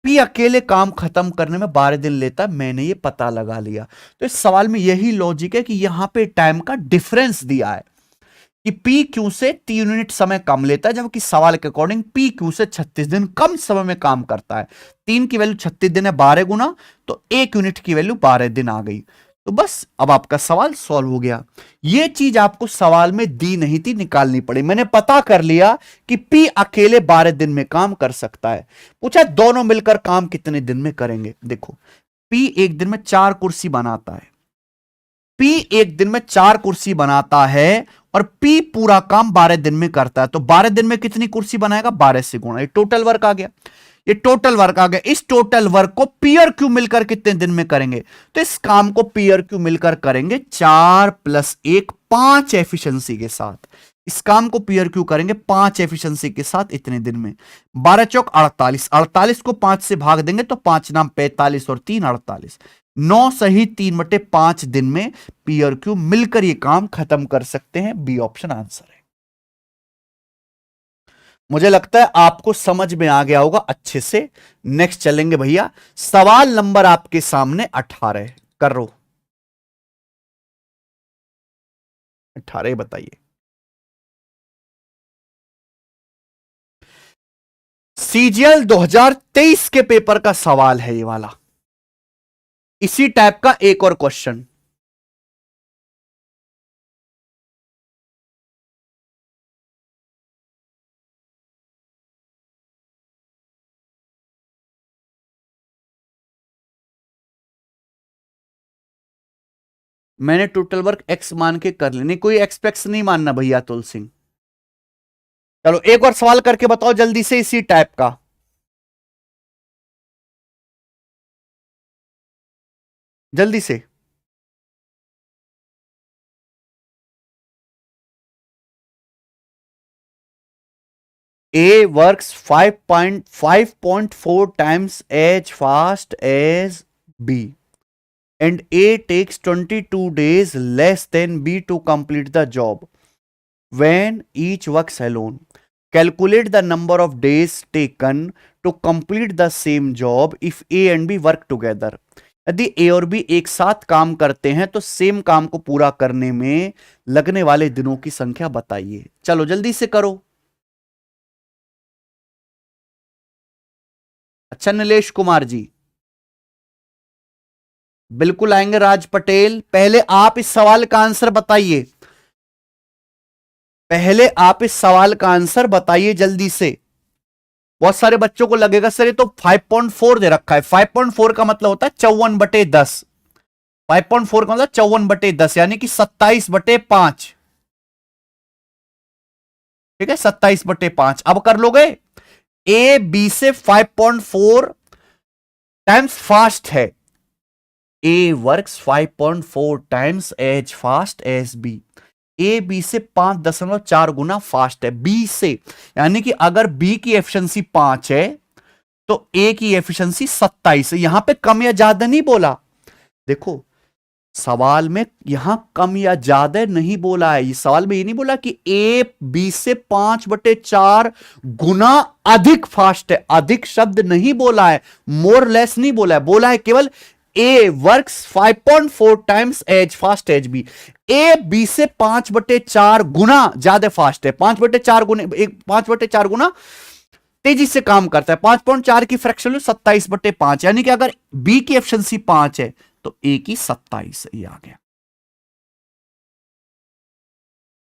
पी अकेले काम खत्म करने में 12 दिन लेता है, मैंने ये पता लगा लिया। तो इस सवाल में यही लॉजिक है कि यहां पे टाइम का डिफरेंस दिया है कि पी क्यू से 3 यूनिट समय कम लेता है, जबकि सवाल के अकॉर्डिंग पी क्यू से 36 दिन कम समय में काम करता है। 3 की वैल्यू 36 दिन है, 12 गुना, तो 1 यूनिट की वैल्यू 12 दिन आ गई। तो बस अब आपका सवाल सॉल्व हो गया। यह चीज आपको सवाल में दी नहीं थी, निकालनी पड़ी। मैंने पता कर लिया कि पी अकेले 12 दिन में काम कर सकता है। पूछा दोनों मिलकर काम कितने दिन में करेंगे। देखो, पी एक दिन में 4 कुर्सी बनाता है। पी एक दिन में 4 कुर्सी बनाता है और पी पूरा काम 12 दिन में करता है। तो 12 दिन में कितनी कुर्सी बनाएगा? 12 से गुणा। ये टोटल वर्क आ गया, ये टोटल वर्क आ गया। इस टोटल वर्क को पी और क्यू मिलकर कितने दिन में करेंगे? तो इस काम को पी और क्यू मिलकर करेंगे 4 + 1, 5 एफिशिएंसी के साथ। इस काम को पी और क्यू करेंगे 5 एफिशिएंसी के साथ इतने दिन में। 12 चौक 48, 48 को 5 से भाग देंगे तो 5 नाम 45 और 3 48। 9 सही 3/5 दिन में पी और क्यू मिलकर यह काम खत्म कर सकते हैं। बी ऑप्शन आंसर है। मुझे लगता है आपको समझ में आ गया होगा अच्छे से। नेक्स्ट चलेंगे भैया, सवाल नंबर आपके सामने 18 कर रो। 18 बताइए। सीजीएल 2023 के पेपर का सवाल है ये वाला। इसी टाइप का एक और क्वेश्चन। मैंने टोटल वर्क एक्स मान के कर लेने, कोई एक्सपेक्ट नहीं मानना भैया तुल सिंह। चलो एक और सवाल करके बताओ जल्दी से इसी टाइप का। जल्दी से। A works 5.4 times as fast as B and A takes 22 days less than B to complete the job when each works alone. Calculate the number of days taken to complete the same job if A and B work together. यदि ए और B एक साथ काम करते हैं तो same काम को पूरा करने में लगने वाले दिनों की संख्या बताइए। चलो जल्दी से करो। अच्छा नीलेश कुमार जी, बिल्कुल आएंगे। राज पटेल, पहले आप इस सवाल का आंसर बताइए। पहले आप इस सवाल का आंसर बताइए जल्दी से। बहुत सारे बच्चों को लगेगा सर ये तो 5.4 दे रखा है। 5.4 का मतलब होता है 54/10। 5.4 का मतलब 54/10 यानी कि 27/5। ठीक है, 27/5। अब कर लोगे। ए बी से 5.4 टाइम्स फास्ट है। A works 5.4 times as fast as B. A B से 5.4 गुना फास्ट है बी से। यानी कि अगर बी की एफिशिएंसी 5 है तो ए की एफिशिएंसी 27 है। यहां पे कम या ज्यादा नहीं बोला। देखो सवाल में यहां कम या ज्यादा नहीं बोला है। ये सवाल में ये नहीं बोला कि ए बी से 5/4 गुना अधिक फास्ट है। अधिक शब्द नहीं बोला है, मोर लेस नहीं बोला है। बोला है केवल A works 5.4 times as fast as B. A B से 5/4 गुना ज्यादा फास्ट है। 5/4 गुना तेजी से काम करता है। 5.4 की फ्रैक्शन 27/5 यानी कि अगर बी की एफिशिएंसी 5 है तो ए की 27। ये आ गया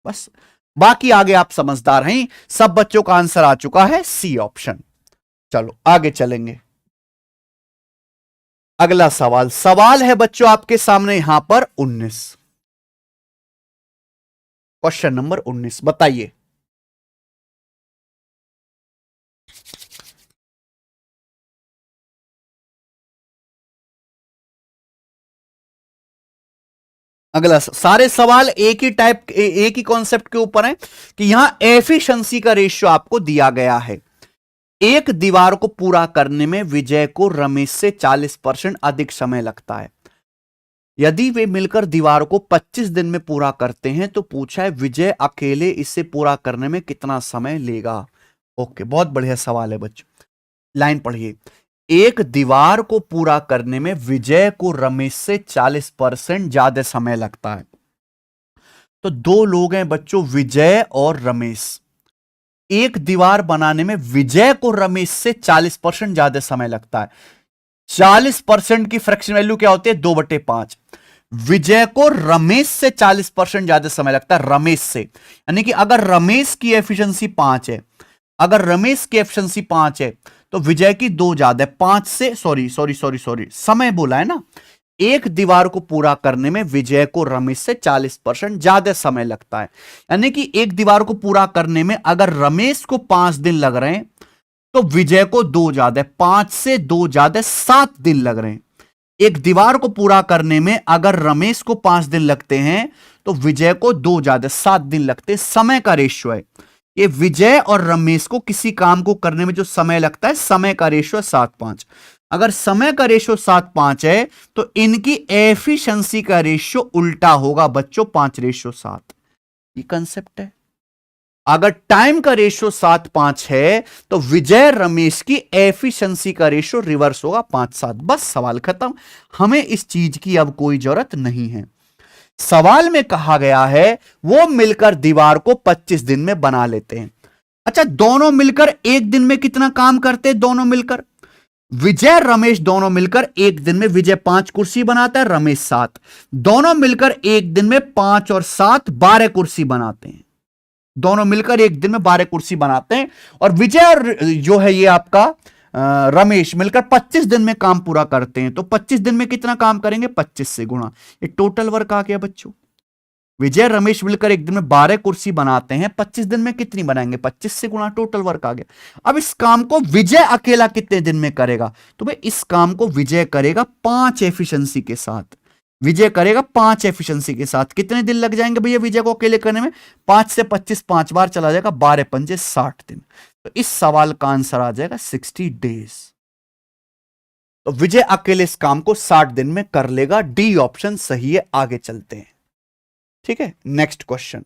बस। बाकी आगे आप समझदार हैं। सब बच्चों का आंसर आ चुका है सी ऑप्शन। चलो आगे चलेंगे। अगला सवाल सवाल है बच्चों आपके सामने यहां पर 19। क्वेश्चन नंबर 19 बताइए। अगला सारे सवाल एक ही टाइप एक ही कॉन्सेप्ट के ऊपर है कि यहां एफिशिएंसी का रेशियो आपको दिया गया है। एक दीवार को पूरा करने में विजय को रमेश से 40% अधिक समय लगता है। यदि वे मिलकर दीवार को 25 दिन में पूरा करते हैं तो पूछा है विजय अकेले इसे पूरा करने में कितना समय लेगा। ओके, बहुत बढ़िया सवाल है बच्चों। लाइन पढ़िए। एक दीवार को पूरा करने में विजय को रमेश से 40% ज्यादा समय लगता है। तो दो लोग हैं बच्चों, विजय और रमेश। एक दीवार बनाने में विजय को रमेश से 40% ज्यादा समय लगता है। 40% की फ्रैक्शन वैल्यू क्या होती है? 2/5। विजय को रमेश से 40% ज्यादा समय लगता है, रमेश से। यानी कि अगर रमेश की एफिशिएंसी 5 है, अगर रमेश की एफिशिएंसी 5 है तो विजय की 2 ज्यादा है। 5 से सॉरी समय बोला है ना। एक दीवार को पूरा करने में विजय को रमेश से 40% ज्यादा समय लगता है। यानी कि एक दीवार को पूरा करने में अगर रमेश को 5 दिन लग रहे हैं तो विजय को 2 ज्यादा है। 5 से 2 ज्यादा 7 दिन लग रहे हैं। एक दीवार को पूरा करने में अगर रमेश को 5 दिन लगते हैं तो विजय को 2 ज्यादा 7 दिन लगते हैं। समय का रेशियो है ये। विजय और रमेश को किसी काम को करने में जो समय लगता है, समय का रेशियो 7:5। अगर समय का रेशियो 7:5 है तो इनकी एफिशिएंसी का रेशियो उल्टा होगा बच्चों, 5:7। ये कंसेप्ट है। अगर टाइम का रेशियो 7:5 है तो विजय रमेश की एफिशिएंसी का रेशियो रिवर्स होगा, 5:7। बस सवाल खत्म। हमें इस चीज की अब कोई जरूरत नहीं है। सवाल में कहा गया है वो मिलकर दीवार को 25 दिन में बना लेते हैं। अच्छा, दोनों मिलकर एक दिन में कितना काम करते हैं? दोनों मिलकर विजय रमेश दोनों मिलकर एक दिन में, विजय 5 कुर्सी बनाता है, रमेश 7। दोनों मिलकर एक दिन में 5 और 7 12 कुर्सी बनाते हैं। दोनों मिलकर एक दिन में 12 कुर्सी बनाते हैं। और विजय और जो है ये आपका रमेश मिलकर 25 दिन में काम पूरा करते हैं। तो 25 दिन में कितना काम करेंगे? 25 से गुणा। ये टोटल वर्क आ गया बच्चों। विजय रमेश मिलकर एक दिन में 12 कुर्सी बनाते हैं, 25 दिन में कितनी बनाएंगे? 25 से गुणा, टोटल वर्क आ गया। अब इस काम को विजय अकेला कितने दिन में करेगा? तो भाई इस काम को विजय करेगा 5 एफिशिएंसी के साथ। विजय करेगा 5 एफिशिएंसी के साथ। कितने दिन लग जाएंगे भैया विजय को अकेले करने में? 5 से 25 5 बार चला जाएगा, 12×5 60 दिन। तो इस सवाल का आंसर आ जाएगा 60 डेज। तो विजय अकेले इस काम को 60 दिन में कर लेगा। डी ऑप्शन सही है। आगे चलते हैं। ठीक है, नेक्स्ट क्वेश्चन।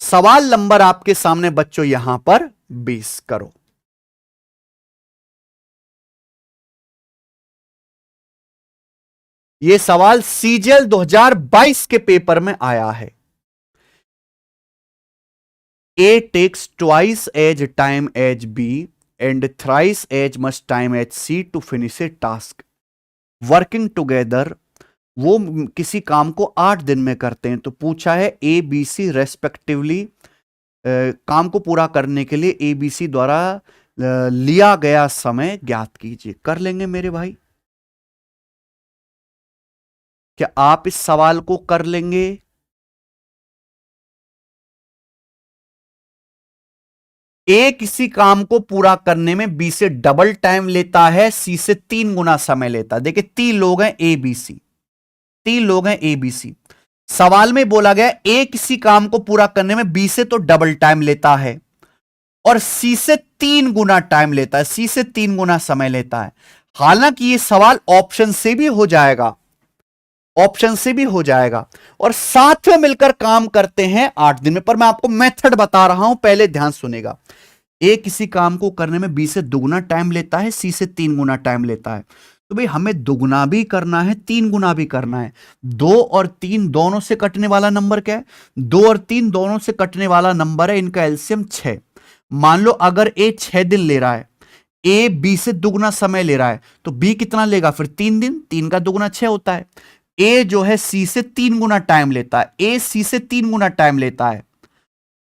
सवाल नंबर आपके सामने बच्चों यहां पर 20 करो। यह सवाल सीजीएल 2022 के पेपर में आया है। A takes twice as time as B and thrice as much time as C to finish a task. Working together, वो किसी काम को 8 दिन में करते हैं। तो पूछा है ए बी सी रेस्पेक्टिवली काम को पूरा करने के लिए ए बी सी द्वारा लिया गया समय ज्ञात कीजिए। कर लेंगे मेरे भाई, क्या आप इस सवाल को कर लेंगे? ए किसी काम को पूरा करने में बी से डबल टाइम लेता है, सी से 3 गुना समय लेता है। देखिए 3 लोग हैं ए बी सी, 3 लोग हैं ए बी सी। सवाल में बोला गया ए किसी काम को पूरा करने में बी से तो डबल टाइम लेता है और सी से 3 गुना टाइम लेता है, सी से 3 गुना समय लेता है। हालांकि यह सवाल ऑप्शन से भी हो जाएगा, ऑप्शन से भी हो जाएगा, और साथ में मिलकर काम करते हैं 8 दिन में। पर मैं आपको मेथड बता रहा हूं, पहले ध्यान सुनेगा। ए किसी काम को करने में बी से दुगुना टाइम लेता है, सी से 3 गुना टाइम लेता है। तो भाई हमें दुगुना भी करना है, 3 गुना भी करना है। 2 और 3 दोनों से कटने वाला नंबर क्या है? 2 और 3 दोनों से कटने वाला नंबर है, इनका एलसीएम 6। मान लो अगर ए 6 दिन ले रहा है, ए बी से दुगुना समय ले रहा है, तो बी कितना लेगा फिर? 3 दिन। 3 का दुगुना 6 होता है। ए जो है सी से 3 गुना टाइम लेता है, ए सी से 3 गुना टाइम लेता है।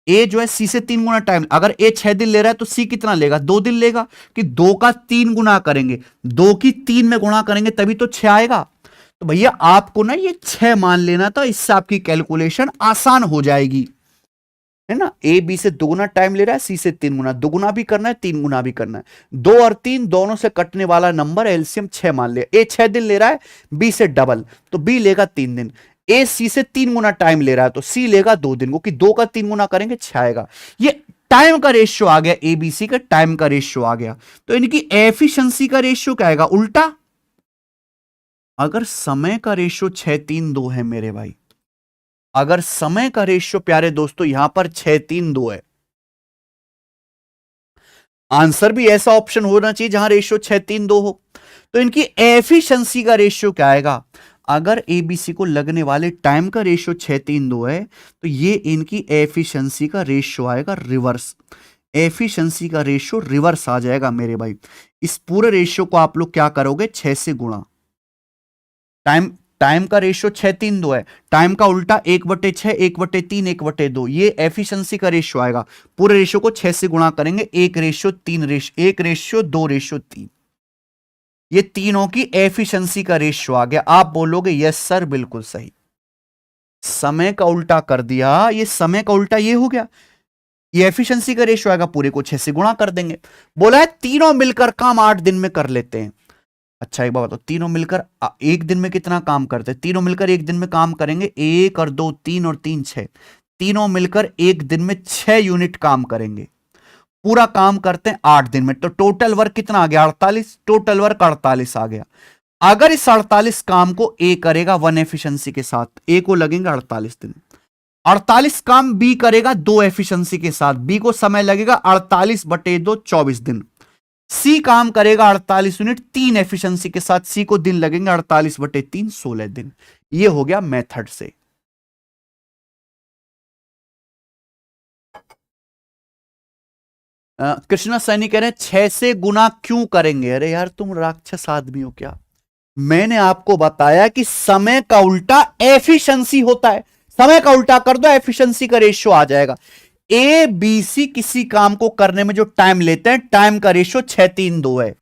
ए जो है सी से 3 गुना टाइम, अगर ए 6 दिन ले रहा है तो सी कितना लेगा? 2 दिन लेगा। कि 2 का 3 गुना करेंगे, 2 की 3 में गुणा करेंगे तभी तो 6 आएगा। तो भैया आपको ना ये 6 मान लेना था, इससे आपकी कैलकुलेशन आसान हो जाएगी, है ना। ए बी से दुगुना टाइम ले रहा है, सी से 3 गुना, दुगुना भी करना है 3 गुना भी करना है। 2 और 3 दोनों से कटने वाला नंबर एलसीएम 6 मान लिया। ए 6 दिन ले रहा है, बी से डबल, तो बी लेगा 3 दिन। ए सी से 3 गुना टाइम ले रहा है तो सी लेगा 2 दिन, क्योंकि 2 का 3 गुना करेंगे 6 आएगा। ये टाइम का रेशियो आ गया, एबीसी का टाइम का रेशियो आ गया। तो इनकी एफिशिएंसी का रेशियो क्या आएगा? उल्टा। अगर समय का रेशियो 6:3:2 है मेरे भाई, अगर समय का रेशियो प्यारे दोस्तों यहां पर 6:3:2 है, आंसर भी ऐसा ऑप्शन होना चाहिए जहां रेशियो 6:3:2 हो। तो इनकी एफिशिएंसी का रेशियो क्या आएगा? अगर एबीसी को लगने वाले टाइम का रेशियो 6:3:2 है, तो ये इनकी एफिशिएंसी का रेशियो आएगा रिवर्स। एफिशिएंसी का रेशियो रिवर्स आ जाएगा मेरे भाई। इस पूरे रेशियो को आप लोग क्या करोगे? 6 से गुणा। टाइम टाइम का रेशियो 6:3:2 है, टाइम का उल्टा 1/6, 1/3, 1/2, ये एफिशिएंसी का रेशियो आएगा। पूरे रेशियो को 6 से गुणा करेंगे, 1:3, ये तीनों की एफिशिएंसी का रेशियो आ गया। आप बोलोगे यस सर बिल्कुल सही, समय का उल्टा कर दिया। ये समय का उल्टा ये हो गया, ये एफिशिएंसी का रेशियो आएगा, पूरे को 6 से गुणा कर देंगे। बोला है तीनों मिलकर काम 8 दिन में कर लेते हैं। अच्छा एक बात बताओ, तीनों मिलकर एक दिन में कितना काम करते हैं? तीनों मिलकर एक दिन में काम करेंगे 1 और 2 3 और 3 6, तीनों मिलकर एक दिन में 6 यूनिट काम करेंगे। पूरा काम करते हैं 8 दिन में, तो टोटल वर्क कितना आ गया? 48। टोटल वर्क 48 आ गया। अगर इस 48 काम को ए करेगा 1 एफिशिएंसी के साथ, ए को लगेंगे 48 दिन। 48 काम बी करेगा 2 एफिशिएंसी के साथ, बी को समय लगेगा 48/2 24 दिन। सी काम करेगा 48 यूनिट 3 एफिशिएंसी के साथ, सी को दिन लगेंगे 48/3 16 दिन। ये हो गया मेथड से। कृष्णा सैनी कह रहे हैं 6 से गुना क्यों करेंगे? अरे यार तुम राक्षस आदमी हो क्या? मैंने आपको बताया कि समय का उल्टा एफिशिएंसी होता है, समय का उल्टा कर दो एफिशिएंसी का रेशियो आ जाएगा। ए बी सी किसी काम को करने में जो टाइम लेते हैं, टाइम का रेशियो 6:3:2 है,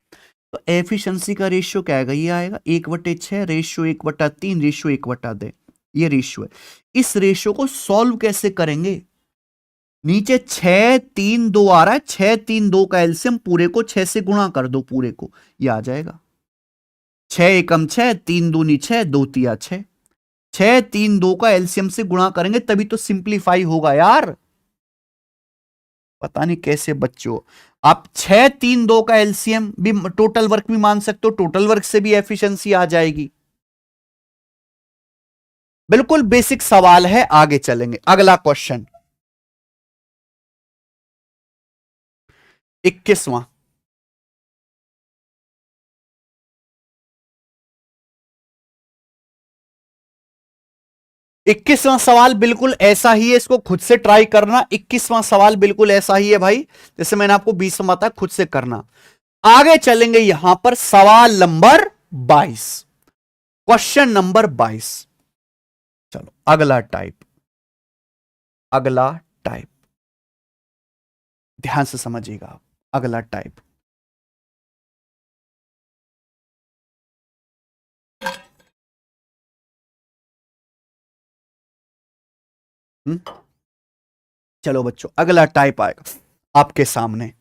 तो एफिशिएंसी का रेशियो क्या आएगा? ये आएगा 1/6 रेशियो 1/3 रेशियो 1/2, ये रेशियो है। इस रेशियो को सॉल्व कैसे करेंगे? नीचे 6:3:2 आ रहा है, 6:3:2 का एलसीएम पूरे को 6 से गुणा कर दो, पूरे को ये आ जाएगा 6 एकम 6, 3 दूनी 6, 2 तिया 6। 6:3:2 का एलसीएम से गुणा करेंगे तभी तो सिंप्लीफाई होगा यार। पता नहीं कैसे बच्चों, आप 6:3:2 का एलसीएम भी टोटल वर्क भी मान सकते हो, टोटल वर्क से भी एफिशिएंसी आ जाएगी। बिल्कुल बेसिक सवाल है, आगे चलेंगे। अगला क्वेश्चन 21वां। 21वां सवाल बिल्कुल ऐसा ही है, इसको खुद से ट्राई करना। 21वां सवाल बिल्कुल ऐसा ही है भाई, जैसे मैंने आपको 20 में बताया, खुद से करना। आगे चलेंगे यहां पर सवाल नंबर 22, क्वेश्चन नंबर 22। चलो अगला टाइप, अगला टाइप ध्यान से समझिएगा आप। अगला टाइप, चलो बच्चों अगला टाइप आएगा आपके सामने।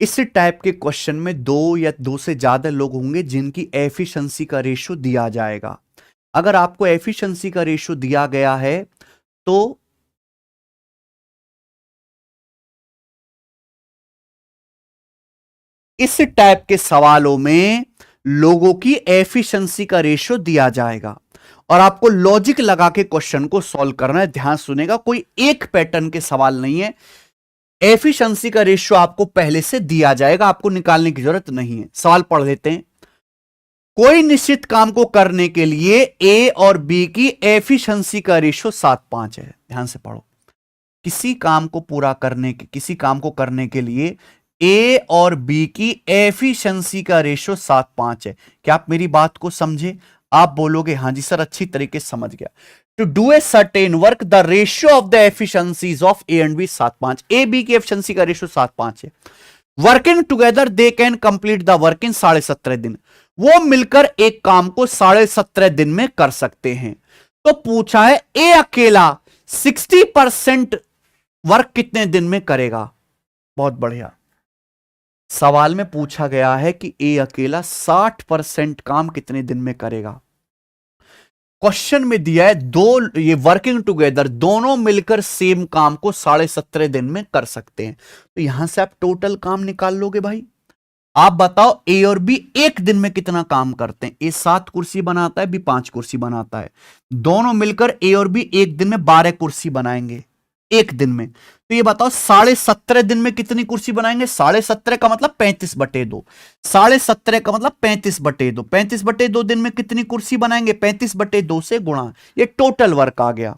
इस टाइप के क्वेश्चन में दो या दो से ज्यादा लोग होंगे जिनकी एफिशिएंसी का रेशियो दिया जाएगा। अगर आपको एफिशिएंसी का रेशियो दिया गया है तो इस टाइप के सवालों में लोगों की एफिशिएंसी का रेशियो दिया जाएगा और आपको लॉजिक लगा के क्वेश्चन को सॉल्व करना है। ध्यान सुनेगा, कोई एक पैटर्न के सवाल नहीं है। एफिशिएंसी का रेशियो आपको पहले से दिया जाएगा, आपको निकालने की जरूरत नहीं है। सवाल पढ़ लेते हैं। कोई निश्चित काम को करने के लिए ए और बी की एफिशिएंसी का रेशियो 7:5 है। ध्यान से पढ़ो। किसी काम को पूरा करने के, किसी काम को करने के लिए ए और बी की एफिशिएंसी का रेशियो 7:5 है। क्या आप मेरी बात को समझे? आप बोलोगे हां जी सर, अच्छी तरीके से समझ गया। To do a certain work the ratio of the efficiencies of A and B 7:5। A B की एफिशिएंसी का रेशियो 7:5 है। Working together they can complete the work in 17.5 दिन। वो मिलकर एक काम को 17.5 दिन में कर सकते हैं। तो पूछा है ए अकेला 60% वर्क कितने दिन में करेगा? बहुत बढ़िया। सवाल में पूछा गया है कि ए अकेला 60% काम कितने दिन में करेगा। क्वेश्चन में दिया है दो, ये वर्किंग टुगेदर, दोनों मिलकर सेम काम को 17.5 दिन में कर सकते हैं। तो यहां से आप टोटल काम निकाल लोगे भाई। आप बताओ ए और बी एक दिन में कितना काम करते हैं? ए 7 कुर्सी बनाता है, बी 5 कुर्सी बनाता है। दोनों मिलकर ए और बी एक दिन में 12 कुर्सी बनाएंगे एक दिन में। तो ये बताओ 17.5 दिन में कितनी कुर्सी बनाएंगे? 17.5 का मतलब 35/2। 17.5 का मतलब 35/2। 35/2 दिन में कितनी कुर्सी बनाएंगे? 35/2 से गुणा। ये टोटल वर्क आ गया।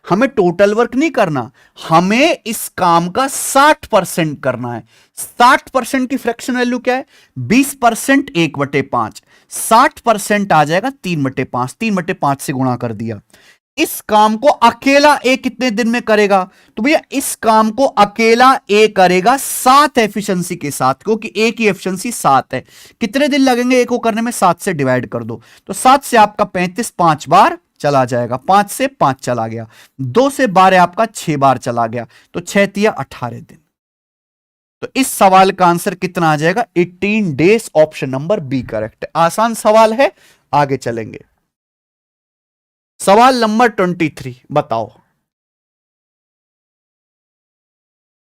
हमें टोटल वर्क नहीं करना, हमें इस काम का 60% करना है। 60% की फ्रैक्शन वैल्यू क्या है? 20% 1/5। 60% आ जाएगा 3/5। 3/5 से गुणा कर दिया। इस काम को अकेला ए कितने दिन में करेगा? तो भैया इस काम को अकेला ए करेगा 7 एफिशिएंसी के साथ, क्योंकि ए की एफिशिएंसी 7 है। कितने दिन लगेंगे ए को करने में? 7 से डिवाइड कर दो। तो 7 से आपका 35 5 बार चला जाएगा, 5 से 5 चला गया, 2 से 12 आपका 6 बार चला गया, तो 6 तिया 18 दिन। तो इस सवाल का आंसर कितना आ जाएगा? 18 days. Option number B correct है। आसान सवाल है, आगे चलेंगे। सवाल नंबर 23 बताओ।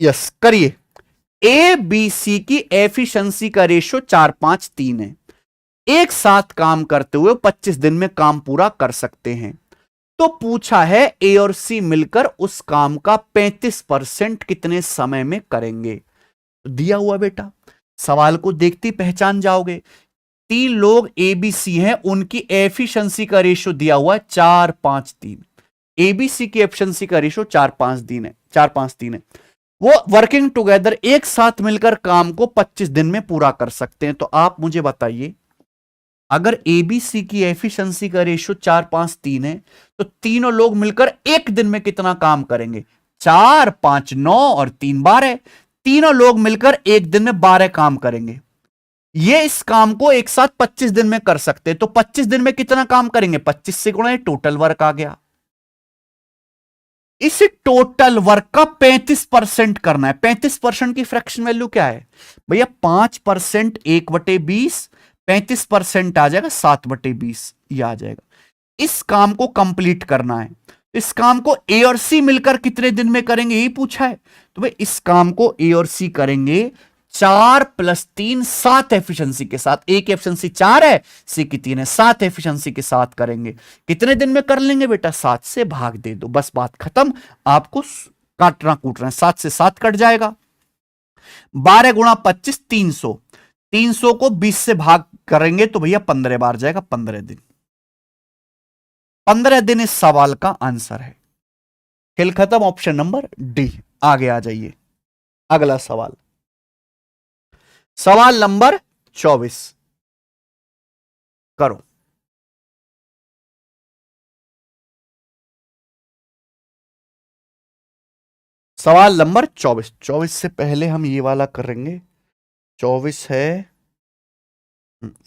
यस करिए। ए बी सी की एफिशिएंसी का रेशियो 4-5-3 है। एक साथ काम करते हुए 25 दिन में काम पूरा कर सकते हैं। तो पूछा है ए और सी मिलकर उस काम का 35% कितने समय में करेंगे? तो दिया हुआ बेटा, सवाल को देखते ही पहचान जाओगे। 3 लोग ए बी सी हैं, उनकी एफिशिएंसी का रेशियो दिया हुआ है 4-5-3। एबीसी की एफिशिएंसी का रेशियो 4-5-3 है। वो वर्किंग टुगेदर एक साथ मिलकर काम को 25 दिन में पूरा कर सकते हैं। तो आप मुझे बताइए, अगर एबीसी की एफिशिएंसी का रेशियो 4-5-3 है तो तीनों लोग मिलकर एक दिन में कितना काम करेंगे? 4 5 9 और 3 12। तीनों लोग मिलकर एक दिन में 12 काम करेंगे। ये इस काम को एक साथ 25 दिन में कर सकते हैं। तो 25 दिन में कितना काम करेंगे? 25 से गुणा, टोटल वर्क आ गया। इस टोटल वर्क का 35% करना है। 35% की फ्रैक्शन वैल्यू क्या है भैया? 5% 1/20, 35% आ जाएगा 7/20, ये आ जाएगा। इस काम को कंप्लीट करना है। इस काम को ए और सी मिलकर कितने दिन में करेंगे, यही पूछा है। तो भाई इस काम को ए और सी करेंगे 4 + 3 7 एफिशिएंसी के साथ। ए की एफिशिएंसी 4 है, सी की 3 है, 7 एफिशिएंसी के साथ करेंगे। कितने दिन में कर लेंगे बेटा? 7 से भाग दे दो, बस बात खत्म। आपको काटना कूटना है, 7 से 7 कट जाएगा। 12 × 25 300। 300 को 20 से भाग करेंगे तो भैया 15 बार जाएगा, 15 दिन। 15 दिन इस सवाल का आंसर है। खेल खत्म, ऑप्शन नंबर डी। आगे आ जाइए, अगला सवाल, सवाल नंबर 24 करो। सवाल नंबर 24। 24 से पहले हम ये वाला करेंगे। 24 है,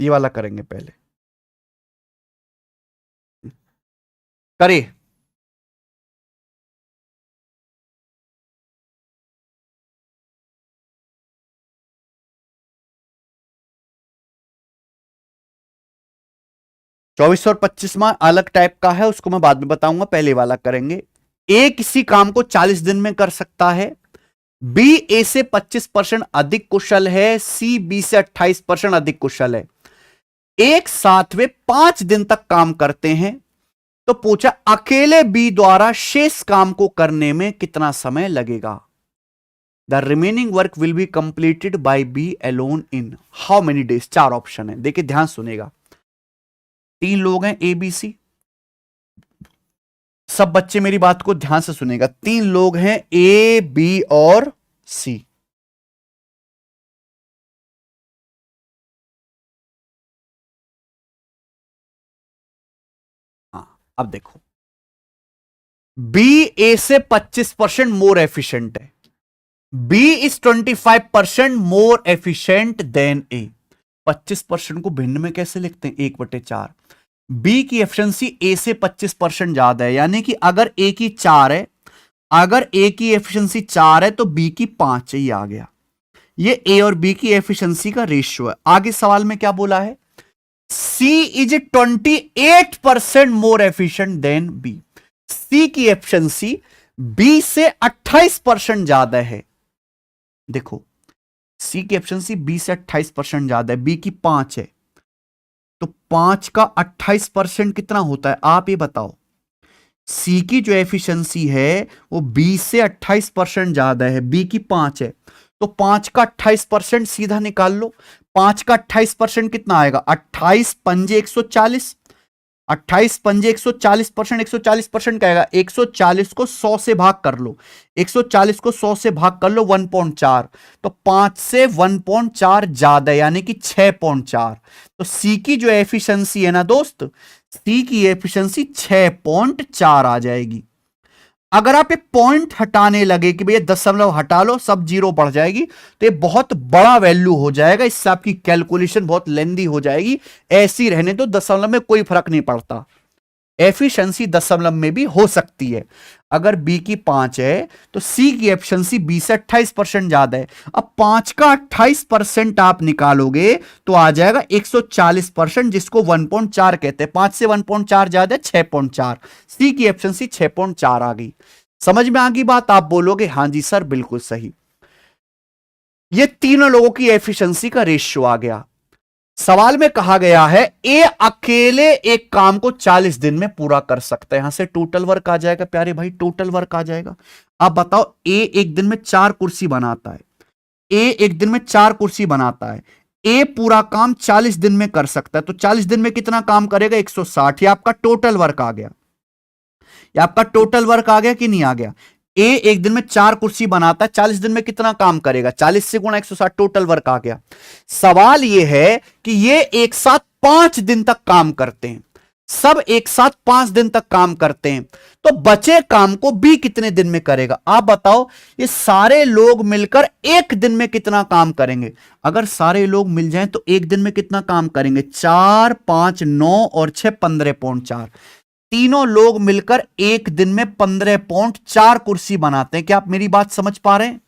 ये वाला करेंगे पहले। करिए। चौबीस और 25 में अलग टाइप का है, उसको मैं बाद में बताऊंगा, पहले वाला करेंगे। ए किसी काम को 40 दिन में कर सकता है, बी ए से 25% अधिक कुशल है, सी बी से 28% अधिक कुशल है। एक साथ वे 5 दिन तक काम करते हैं, तो पूछा अकेले बी द्वारा शेष काम को करने में कितना समय लगेगा। The remaining work will be completed by B alone in how many days. 4 option है, देखिए ध्यान सुनेगा। 3 लोग हैं ए बी सी, सब बच्चे मेरी बात को ध्यान से सुनेगा। 3 लोग हैं ए बी और सी। हाँ, अब देखो, बी ए से 25% मोर एफिशिएंट है, B is 25% more efficient than A. 25% को भिन्न में कैसे लिखते हैं, 1/4। बी की एफिशिएंसी ए से 25% ज्यादा है, यानी कि अगर ए की 4 है, अगर ए की एफिशिएंसी 4 है तो बी की 5 है। ये आ गया, ये ए और बी की एफिशिएंसी का रेशियो है। आगे सवाल में क्या बोला है, C is 28% more efficient than B. C की एफिशिएंसी बी से 28% ज्यादा है। देखो, सी की एफिशिएंसी बी से 28% ज्यादा है, बी की 5 है, तो 5 का 28% कितना होता है, आप ये बताओ। सी की जो एफिशिएंसी है वो बी से 28% ज्यादा है, बी की 5 है, तो 5 का 28% सीधा निकाल लो। 5 का 28% कितना आएगा, 28 पंजे 140, 28 पंजे 140%, 140% क्या आएगा, 140 को 100 से भाग कर लो, 140 को 100 से भाग कर लो 1.4, तो 5 से 1.4 ज्यादा, यानी कि 6.4। तो सी की जो एफिशिएंसी है ना दोस्त, सी की एफिशिएंसी 6.4 आ जाएगी। अगर आप एक पॉइंट हटाने लगे कि भैया दशमलव हटा लो, सब जीरो बढ़ जाएगी, तो ये बहुत बड़ा वैल्यू हो जाएगा, इससे आपकी कैलकुलेशन बहुत लेंदी हो जाएगी। ऐसी रहने तो दशमलव में कोई फर्क नहीं पड़ता, एफिशिएंसी दशमलव में भी हो सकती है। अगर बी की 5 है तो सी की एफिशिएंसी बी से 28% ज्यादा है। अब 5 का 28% आप निकालोगे तो आ जाएगा 140%, जिसको 1.4 कहते हैं। 5 से 1.4 ज्यादा है, 6.4। सी की एफिशिएंसी 6.4 आ गई। समझ में आ गई बात, आप बोलोगे हां जी सर बिल्कुल सही। ये तीनों लोगों की एफिशिएंसी का रेशियो आ गया। सवाल में कहा गया है ए अकेले एक काम को 40 दिन में पूरा कर सकता है। यहां से टोटल वर्क आ जाएगा प्यारे भाई, टोटल वर्क आ जाएगा। अब बताओ, ए एक दिन में 4 कुर्सी बनाता है, ए एक दिन में 4 कुर्सी बनाता है, ए पूरा काम 40 दिन में कर सकता है, तो 40 दिन में कितना काम करेगा, 160। ये आपका टोटल वर्क आ गया, ये आपका टोटल वर्क आ गया कि नहीं आ गया। ए एक दिन में 4 कुर्सी बनाता है, 40 दिन में कितना काम करेगा, 40 से गुणा 160, टोटल वर्क आ गया। सवाल यह है कि ये एक साथ 5 दिन तक काम करते हैं, सब एक साथ 5 दिन तक काम करते हैं, तो बचे काम को बी कितने दिन में करेगा। आप बताओ, ये सारे लोग मिलकर एक दिन में कितना काम करेंगे। अगर सारे लोग मिल जाएं तो एक दिन में कितना काम करेंगे, 4 5 9 और 6 15.4। तीनों लोग मिलकर एक दिन में 15.4 कुर्सी बनाते हैं। क्या आप मेरी बात समझ पा रहे हैं,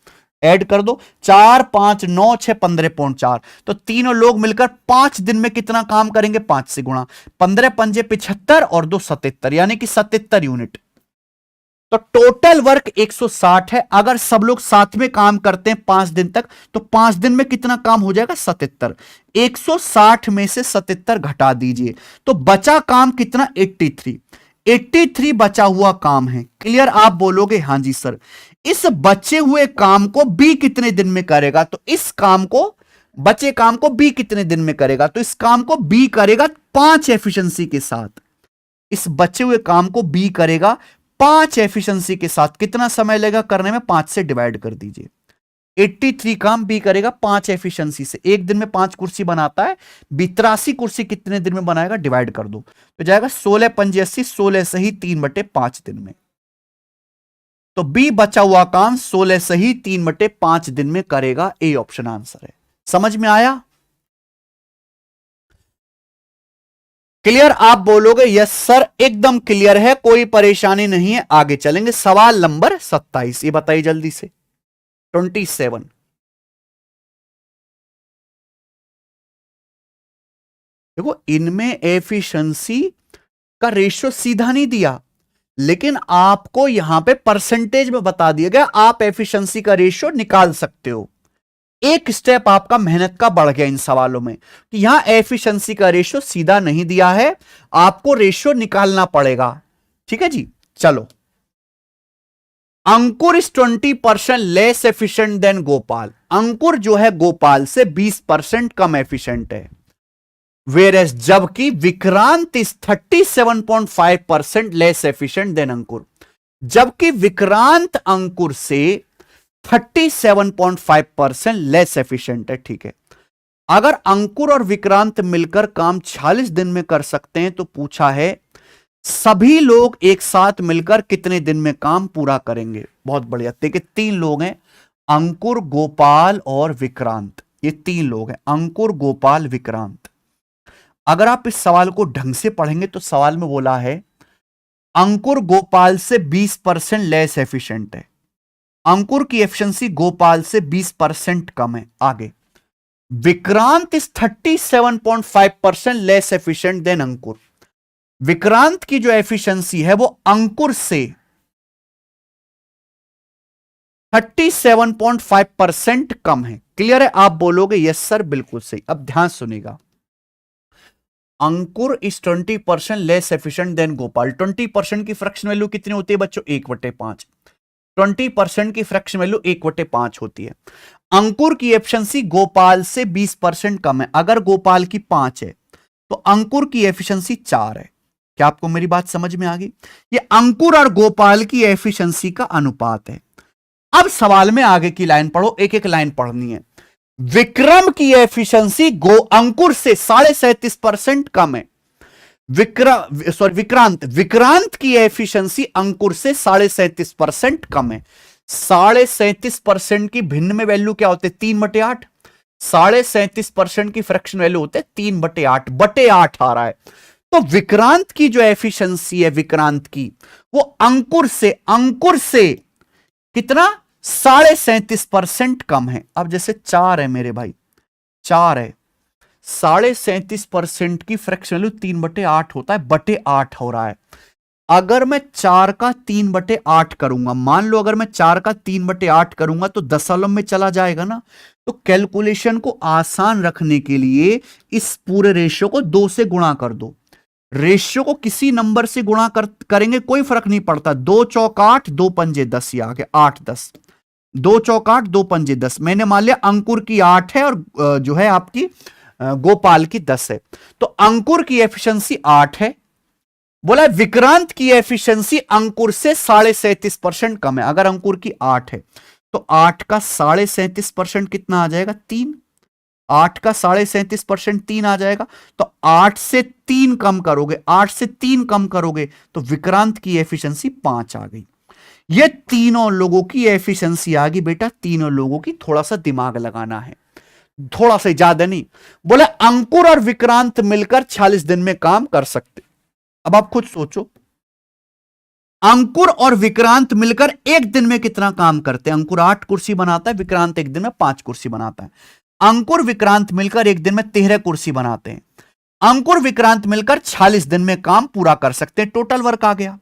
ऐड कर दो, 4 5 9 6 15.4, तो तीनों लोग मिलकर 5 दिन में कितना काम करेंगे, 5 से गुणा, 15 पंजे 75 और 2 77, यानी कि 77 यूनिट। तो टोटल वर्क 160 है। अगर सब लोग साथ में काम करते हैं 5 दिन तक, तो 5 दिन में कितना काम हो जाएगा, 77। 160 में से 77 घटा दीजिए, तो बचा काम कितना, 83। 83 बचा हुआ काम है। क्लियर, आप बोलोगे हां जी सर। इस बचे हुए काम को बी कितने दिन में करेगा, तो इस काम को बचे काम को बी कितने दिन में करेगा, तो इस काम को बी करेगा 5 एफिशिएंसी के साथ। इस बचे हुए काम को बी करेगा 5 एफिशिएंसी के साथ। कितना समय लगेगा करने में, 5 से डिवाइड कर दीजिए। 83 काम बी करेगा 5 एफिशिएंसी से। एक दिन में 5 कुर्सी बनाता है, 83 कुर्सी कितने दिन में बनाएगा, डिवाइड कर दो तो जाएगा 16 पंजे 80, 16 सही 3/5 दिन में। तो बी बचा हुआ काम 16 सही 3/5 दिन में करेगा। ए ऑप्शन आंसर है। समझ में आया? क्लियर? आप बोलोगे यस सर एकदम क्लियर है, कोई परेशानी नहीं है। आगे चलेंगे, सवाल नंबर 27। ये बताइए जल्दी से। 27 देखो, इनमें एफिशिएंसी का रेशियो सीधा नहीं दिया, लेकिन आपको यहां पे परसेंटेज में बता दिया गया, आप एफिशिएंसी का रेशियो निकाल सकते हो। एक स्टेप आपका मेहनत का बढ़ गया इन सवालों में कि यहां एफिशिएंसी का रेशियो सीधा नहीं दिया है, आपको रेशियो निकालना पड़ेगा। ठीक है जी, चलो। Ankur is 20% less efficient than Gopal. Ankur जो है गोपाल से 20% कम एफिशिएंट है। वेयरएज जबकि Vikrant is 37.5% less efficient than Ankur. जबकि विक्रांत अंकुर से 37.5% लेस एफिशिएंट है। ठीक है, अगर अंकुर और विक्रांत मिलकर काम 46 दिन में कर सकते हैं तो पूछा है सभी लोग एक साथ मिलकर कितने दिन में काम पूरा करेंगे। बहुत बढ़िया। देखिए 3 लोग हैं, अंकुर, गोपाल और विक्रांत। ये 3 लोग हैं, अंकुर, गोपाल, विक्रांत। अगर आप इस सवाल को ढंग से पढ़ेंगे तो सवाल में बोला है अंकुर गोपाल से 20% लेस एफिशिएंट है। अंकुर की एफिशिएंसी गोपाल से 20% कम है। आगे, Vikrant is 37.5% less efficient than Ankur. Vikrant की जो एफिशिएंसी है वो अंकुर से 37.5% कम है। क्लियर है? आप बोलोगे यस सर बिल्कुल सही। अब ध्यान सुनिएगा, Ankur is 20% less efficient than Gopal. 20% की फ्रैक्शन वैल्यू कितनी होती है बच्चों? 1/5। 20% की फ्रैक्शन वैल्यू 1/5 होती है। अंकुर की एफिशिएंसी गोपाल से 20% कम है। अगर गोपाल की 5 है तो अंकुर की एफिशिएंसी 4 है। क्या आपको मेरी बात समझ में आ गई? ये अंकुर और गोपाल की एफिशिएंसी का अनुपात है। अब सवाल में आगे की लाइन पढ़ो, एक एक लाइन पढ़नी है। विक्रम की एफिशिएंसी अंकुर से 37.5% कम है। विक्रांत की एफिशिएंसी अंकुर से 37.5% कम है। 37.5% की भिन्न में वैल्यू क्या होते? 3/8। 37.5% की फ्रैक्शन वैल्यू होते 3/8। बटे 8 आ रहा है। तो विक्रांत की जो एफिशिएंसी है, विक्रांत की, वो अंकुर से कितना? 37.5% कम है। अब जैसे 4 है मेरे भाई, 4 है, 37.5% की फ्रैक्शन वैल्यू 3/8 होता है, बटे 8 हो रहा है। अगर मैं 4 का 3/8 करूंगा, मान लो अगर मैं 4 का 3/8 करूंगा तो दशमलव में चला जाएगा ना। तो कैलकुलेशन को आसान रखने के लिए इस पूरे रेशियो को 2 से गुणा कर दो। रेशियो को किसी नंबर से गुणा करेंगे कोई फर्क नहीं पड़ता। 2 चौक 8, 2 पंजे 10, ये आ गया 8 10। 2 चौक 8, 2 पंजे 10। मैंने मान लिया अंकुर की 8 है और जो है आपकी गोपाल की 10 है। तो अंकुर की एफिशिएंसी 8 है। बोला विक्रांत की एफिशिएंसी अंकुर से 37.5% कम है। अगर अंकुर की 8 है तो 8 का 37.5% कितना आ जाएगा? 3। 8 का 37.5% 3 आ जाएगा। तो 8 से 3 कम करोगे, 8 से 3 कम करोगे तो विक्रांत की एफिशिएंसी 5 आ गई। ये तीनों लोगों की एफिशिएंसी आ गई बेटा। तीनों लोगों की थोड़ा सा दिमाग लगाना है, थोड़ा सा, ज्यादा नहीं। बोले अंकुर और विक्रांत मिलकर 46 दिन में काम कर सकते। अब आप खुद सोचो, अंकुर और विक्रांत मिलकर एक दिन में कितना काम करते हैं? अंकुर 8 कुर्सी बनाता है, विक्रांत एक दिन में 5 कुर्सी बनाता है। अंकुर विक्रांत मिलकर एक दिन में 13 कुर्सी बनाते हैं। अंकुर विक्रांत मिलकर 46 दिन में काम पूरा कर सकते हैं। टोटल वर्क आ गया,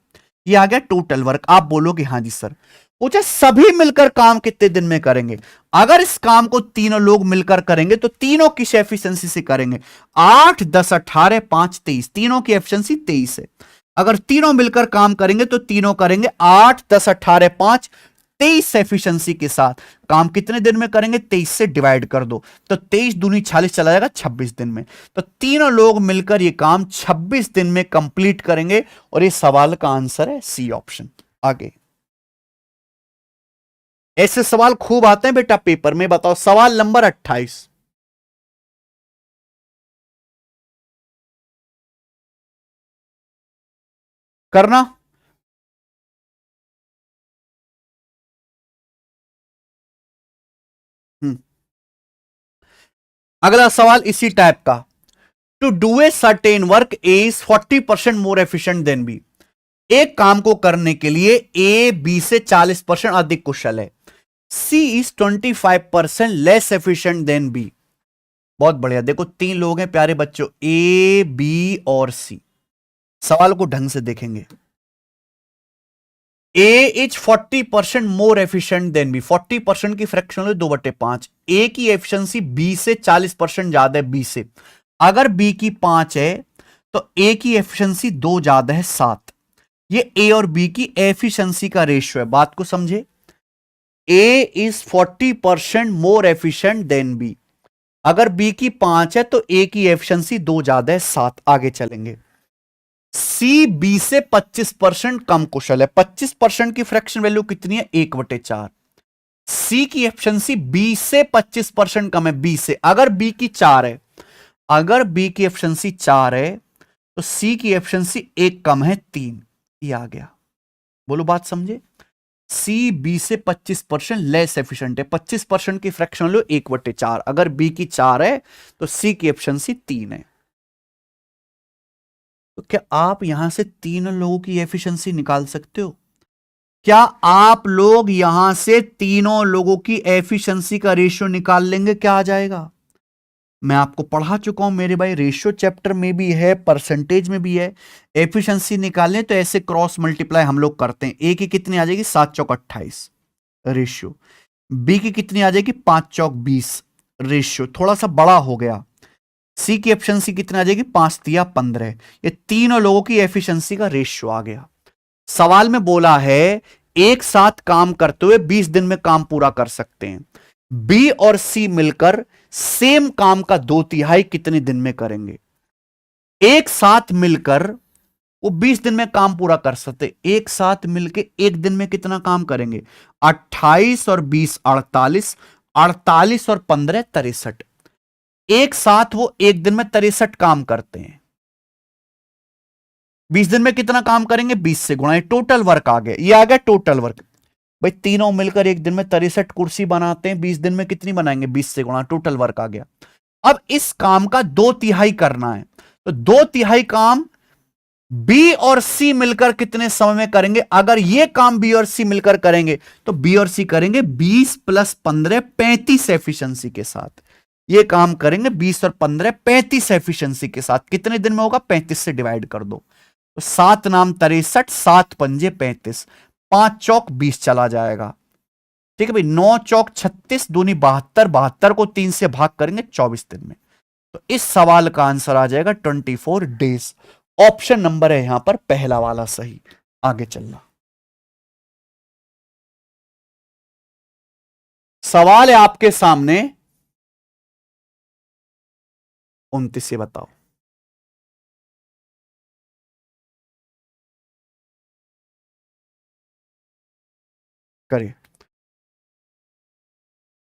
ये आ गया टोटल वर्क। आप बोलोगे हाँ जी सर। पूछे सभी मिलकर काम कितने दिन में करेंगे? अगर इस काम को तीनों लोग मिलकर करेंगे तो तीनों किस एफिशिएंसी से करेंगे? 8 10 18 5 23। तीनों की एफिशिएंसी 23 है। अगर तीनों मिलकर काम करेंगे तो तीनों करेंगे 8 10 18 5 23 एफिशिएंसी के साथ काम कितने दिन में करेंगे? 23 से डिवाइड कर दो, तो 23 दूनी 40 चला जाएगा 26 दिन में। तो तीनों लोग मिलकर ये काम 26 दिन में कंप्लीट करेंगे और ये सवाल का आंसर है सी ऑप्शन। आगे ऐसे सवाल खूब आते हैं बेटा पेपर में। बताओ सवाल नंबर 28। करना। हम्म अगला सवाल इसी टाइप का। To do a certain work A is 40% more efficient than B. एक काम को करने के लिए ए बी से 40% अधिक कुशल है। C is 25% less efficient than B. बहुत बढ़िया। देखो तीन लोग हैं प्यारे बच्चों, ए बी और सी। सवाल को ढंग से देखेंगे। A is 40% more efficient than B. 40% की फ्रैक्शन लो 2/5। ए की एफिशिएंसी बी से 40% ज्यादा है, बी से। अगर बी की 5 है तो ए की एफिशिएंसी 2 ज्यादा है, 7। ये ए और बी की एफिशिएंसी का रेशियो है। बात को समझे। A is 40% more efficient than B. अगर बी की 5 है तो ए की एफिशिएंसी 2 ज्यादा है, 7। आगे चलेंगे। सी बी से 25% कम कुशल है। 25% की फ्रैक्शन वैल्यू कितनी है? 1/4। सी की एफिशिएंसी बी से 25% कम है, बी से। अगर बी की 4 है, अगर बी की एफिशिएंसी 4 है तो सी की एफिशिएंसी 1 कम है, 3। ये आ गया। बोलो बात समझे। सी बी से 25% लेस एफिशिएंट है। 25% की फ्रैक्शन लो 1/4। अगर बी की 4 है तो सी की एफिशिएंसी 3 है। तो क्या आप यहां से तीन लोगों की एफिशिएंसी निकाल सकते हो? क्या आप लोग यहां से तीनों लोगों की एफिशिएंसी का रेशियो निकाल लेंगे? क्या आ जाएगा? मैं आपको पढ़ा चुका हूं मेरे भाई, रेशियो चैप्टर में भी है, परसेंटेज में भी है। एफिशिएंसी निकालने तो ऐसे क्रॉस मल्टीप्लाई हम लोग करते हैं। ए की कितनी आ जाएगी? 7 चौक 28 रेशियो। बी की कितनी आ जाएगी? 5 चौक 20 रेशियो। थोड़ा सा बड़ा हो गया। सी की एफिशिएंसी कितनी आ जाएगी? 5 तिया 15। ये तीनों लोगों की एफिशिएंसी का रेशियो आ गया। सवाल में बोला है एक साथ काम करते हुए 20 दिन में काम पूरा कर सकते हैं। बी और सी मिलकर सेम काम का 2/3 कितने दिन में करेंगे? एक साथ मिलकर वो 20 दिन में काम पूरा कर सकते। एक साथ मिलकर एक दिन में कितना काम करेंगे? 28 और 20 48, 48 और 15 63। एक साथ वो एक दिन में 63 काम करते हैं। 20 दिन में कितना काम करेंगे? 20 से गुणा। टोटल वर्क आ गया। ये आ गया टोटल वर्क। भाई तीनों मिलकर एक दिन में 63 कुर्सी बनाते हैं। 20 दिन में कितनी बनाएंगे? 20 से गुणा। टोटल वर्क आ गया। अब इस काम का 2/3 करना है, तो 2/3 काम बी और सी मिलकर कितने समय में करेंगे? अगर ये काम बी और सी मिलकर करेंगे तो बी और सी करेंगे 20 + 15 35 एफिशिएंसी के साथ। ये काम करेंगे 20 और 15 35 एफिशिएंसी के साथ। कितने दिन में होगा? 35 से डिवाइड कर दो, तो 7 नाम 63, 7 पंजे 35, 5 चौक 20 चला जाएगा। ठीक है भाई। 9 चौक 36, दूनी 72, 72 को 3 से भाग करेंगे 24 दिन में। तो इस सवाल का आंसर आ जाएगा 24 डेज। ऑप्शन नंबर है यहां पर पहला वाला सही। आगे चलना। सवाल है आपके सामने 29 से बताओ। करिए।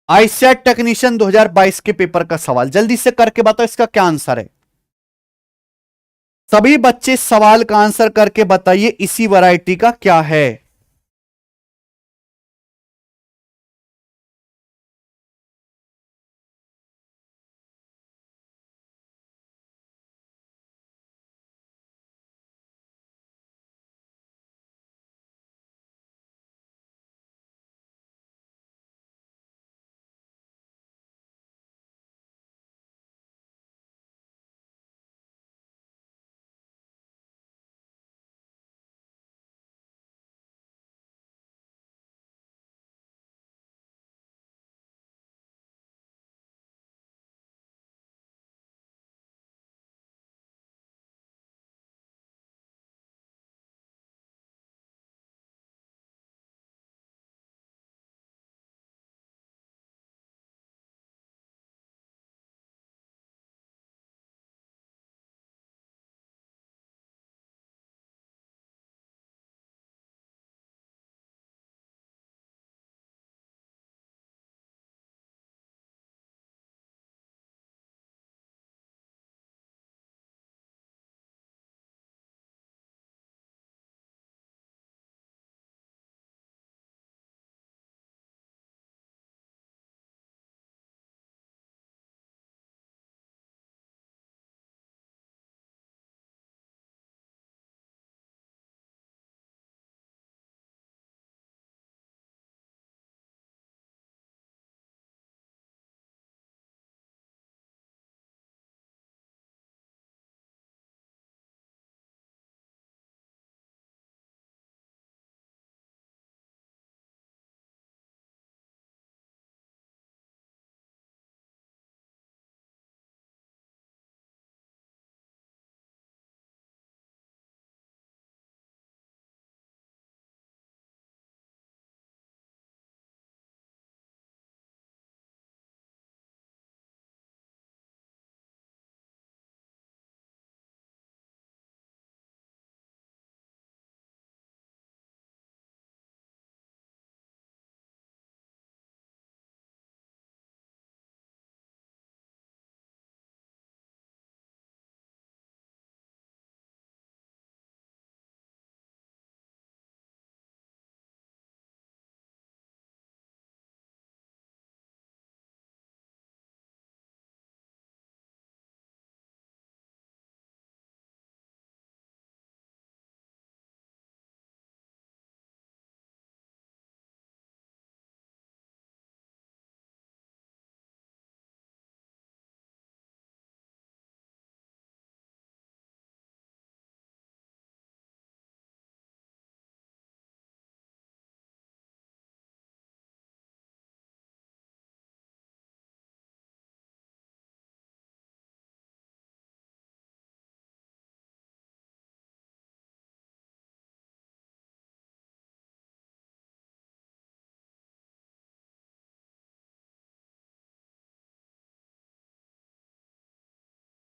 आईसेट टेक्नीशियन 2022 के पेपर का सवाल जल्दी से करके बताओ इसका क्या आंसर है। सभी बच्चे सवाल का आंसर करके बताइए इसी वैरायटी का क्या है।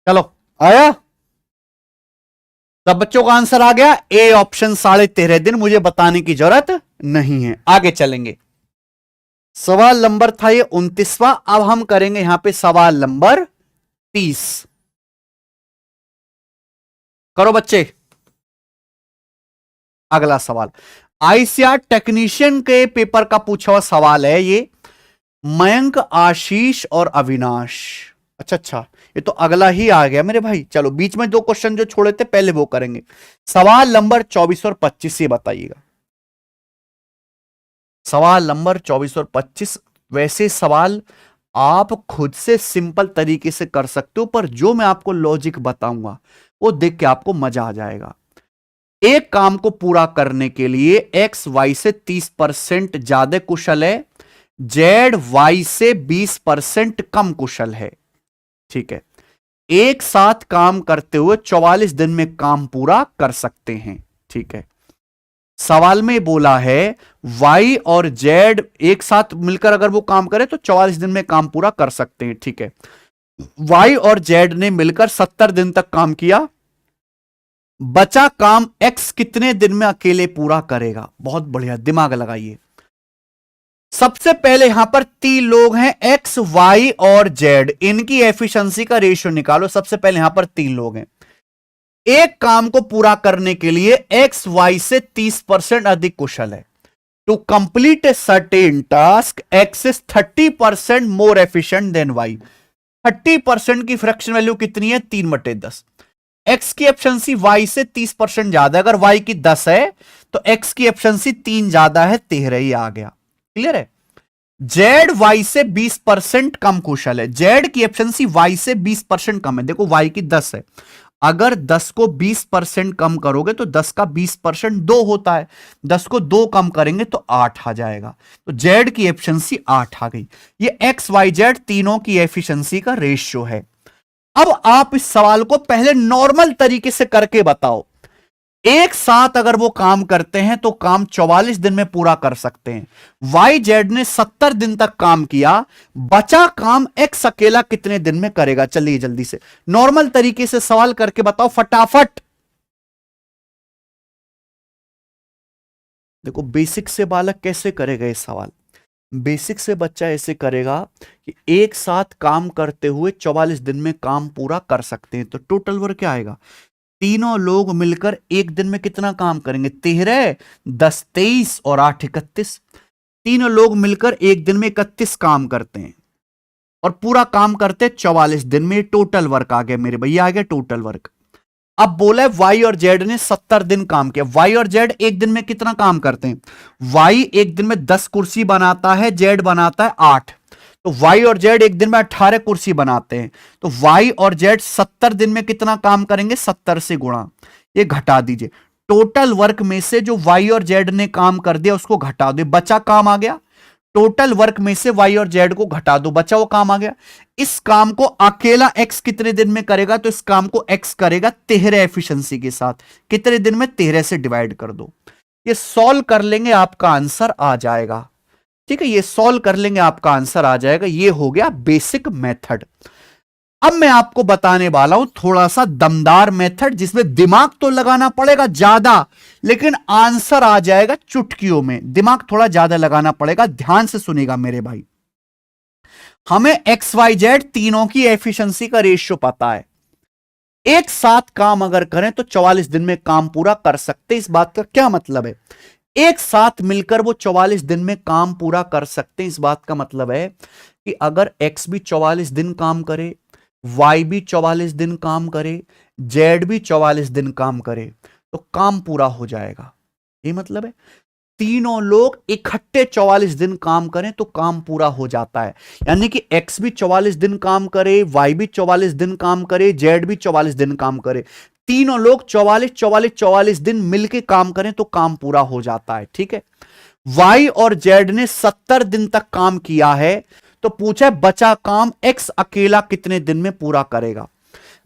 चलो आया, सब बच्चों का आंसर आ गया। ए ऑप्शन 13.5 दिन, मुझे बताने की जरूरत नहीं है। आगे चलेंगे, सवाल नंबर था ये 29वां। अब हम करेंगे यहां पे सवाल नंबर 30। करो बच्चे, अगला सवाल आईसीआर टेक्नीशियन के पेपर का पूछा हुआ सवाल है ये। मयंक, आशीष और अविनाश, अच्छा अच्छा, ये तो अगला ही आ गया मेरे भाई। चलो बीच में 2 क्वेश्चन जो छोड़े थे पहले वो करेंगे। सवाल नंबर 24 और 25 ये बताइएगा। सवाल नंबर 24 और 25 वैसे सवाल आप खुद से सिंपल तरीके से कर सकते हो, पर जो मैं आपको लॉजिक बताऊंगा वो देख के आपको मजा आ जाएगा। एक काम को पूरा करने के लिए एक्स वाई से 30% ज्यादा कुशल है, जेड वाई से 20% कम कुशल है। ठीक है, एक साथ काम करते हुए 44 दिन में काम पूरा कर सकते हैं। ठीक है, सवाल में बोला है वाई और जेड एक साथ मिलकर अगर वो काम करे तो 44 दिन में काम पूरा कर सकते हैं। ठीक है, वाई और जेड ने मिलकर 70 दिन तक काम किया, बचा काम एक्स कितने दिन में अकेले पूरा करेगा। बहुत बढ़िया, दिमाग लगाइए। सबसे पहले यहां पर 3 लोग हैं, एक्स वाई और जेड, इनकी एफिशिएंसी का रेशियो निकालो। सबसे पहले यहां पर 3 लोग हैं, एक काम को पूरा करने के लिए एक्स वाई से 30% अधिक कुशल है। To complete a certain task X is 30% more efficient than Y. 30% की फ्रैक्शन वैल्यू कितनी है, 3/10। एक्स की एफिशिएंसी वाई से 30% ज्यादा है, अगर वाई की 10 है तो एक्स की एफिशिएंसी 3 ज्यादा है, 13 ही आ गया। क्लियर है। जेड वाई से 20% कम कुशल है, जेड की एफिशिएंसी वाई से 20% कम है। देखो वाई की 10 है, अगर 10 को 20% कम करोगे तो 10 का 20% 2 होता है, 10 को 2 कम करेंगे तो 8 आ जाएगा। तो जेड की एफिशिएंसी 8 आ गई। ये एक्स वाई जेड तीनों की एफिशिएंसी का रेशियो है। अब आप इस सवाल को पहले नॉर्मल तरीके से करके बताओ। एक साथ अगर वो काम करते हैं तो काम 44 दिन में पूरा कर सकते हैं। वाई जेड ने 70 दिन तक काम किया, बचा काम एक्स अकेला कितने दिन में करेगा। चलिए जल्दी से नॉर्मल तरीके से सवाल करके बताओ फटाफट। देखो बेसिक से बालक कैसे करेगा ये सवाल। बेसिक से बच्चा ऐसे करेगा कि एक साथ काम करते हुए 44 दिन में काम पूरा कर सकते हैं। तो टोटल वर्क क्या आएगा, तीनों लोग मिलकर एक दिन में कितना काम करेंगे, 13, 10, 23 और 8, 31। तीनों लोग मिलकर एक दिन में 31 काम करते हैं और पूरा काम करते 44 दिन में। टोटल वर्क आ गया मेरे भैया, आ गया टोटल वर्क। अब बोला है वाई और जेड ने 70 दिन काम किया। वाई और जेड एक दिन में कितना काम करते हैं, वाई एक दिन में 10 कुर्सी बनाता है, जेड बनाता है 8। तो वाई और जेड एक दिन में 18 कुर्सी बनाते हैं। तो वाई और जेड 70 दिन में कितना काम करेंगे, 70 से गुणा, ये घटा दीजिए। टोटल वर्क में से जो वाई और जेड ने काम कर दिया उसको घटा दो, बचा काम आ गया। टोटल वर्क में से वाई और जेड को घटा दो, बचा वो काम आ गया। इस काम को अकेला एक्स कितने दिन में करेगा, तो इस काम को एक्स करेगा 13 एफिशिएंसी के साथ। कितने दिन में, 13 से डिवाइड कर दो। ये सॉल्व कर लेंगे आपका आंसर आ जाएगा। ठीक है, ये सॉल्व कर लेंगे आपका आंसर आ जाएगा। ये हो गया बेसिक मेथड। अब मैं आपको बताने वाला हूं थोड़ा सा दमदार मेथड, जिसमें दिमाग तो लगाना पड़ेगा ज्यादा लेकिन आंसर आ जाएगा चुटकियों में। दिमाग थोड़ा ज्यादा लगाना पड़ेगा, ध्यान से सुनेगा मेरे भाई। हमें एक्स वाई जेड तीनों की एफिशिएंसी का रेशियो पता है। एक साथ काम अगर करें तो 44 दिन में काम पूरा कर सकते। इस बात का क्या मतलब है, एक साथ मिलकर वो 44 दिन में काम पूरा कर सकते हैं। इस बात का मतलब है कि अगर एक्स भी 44 दिन काम करे, वाई भी 44 दिन काम करे, जेड भी 44 दिन काम करे तो काम पूरा हो जाएगा। ये मतलब है तीनों लोग इकट्ठे 44 दिन काम करें तो काम पूरा हो जाता है। यानी कि एक्स भी 44 दिन काम करे, वाई भी 44 दिन काम करे, जेड भी 44 दिन काम करे, तीनों लोग 44 दिन मिलके काम करें तो काम पूरा हो जाता है। ठीक है, वाई और जेड ने 70 दिन तक काम किया है तो पूछा है बचा काम एक्स अकेला कितने दिन में पूरा करेगा।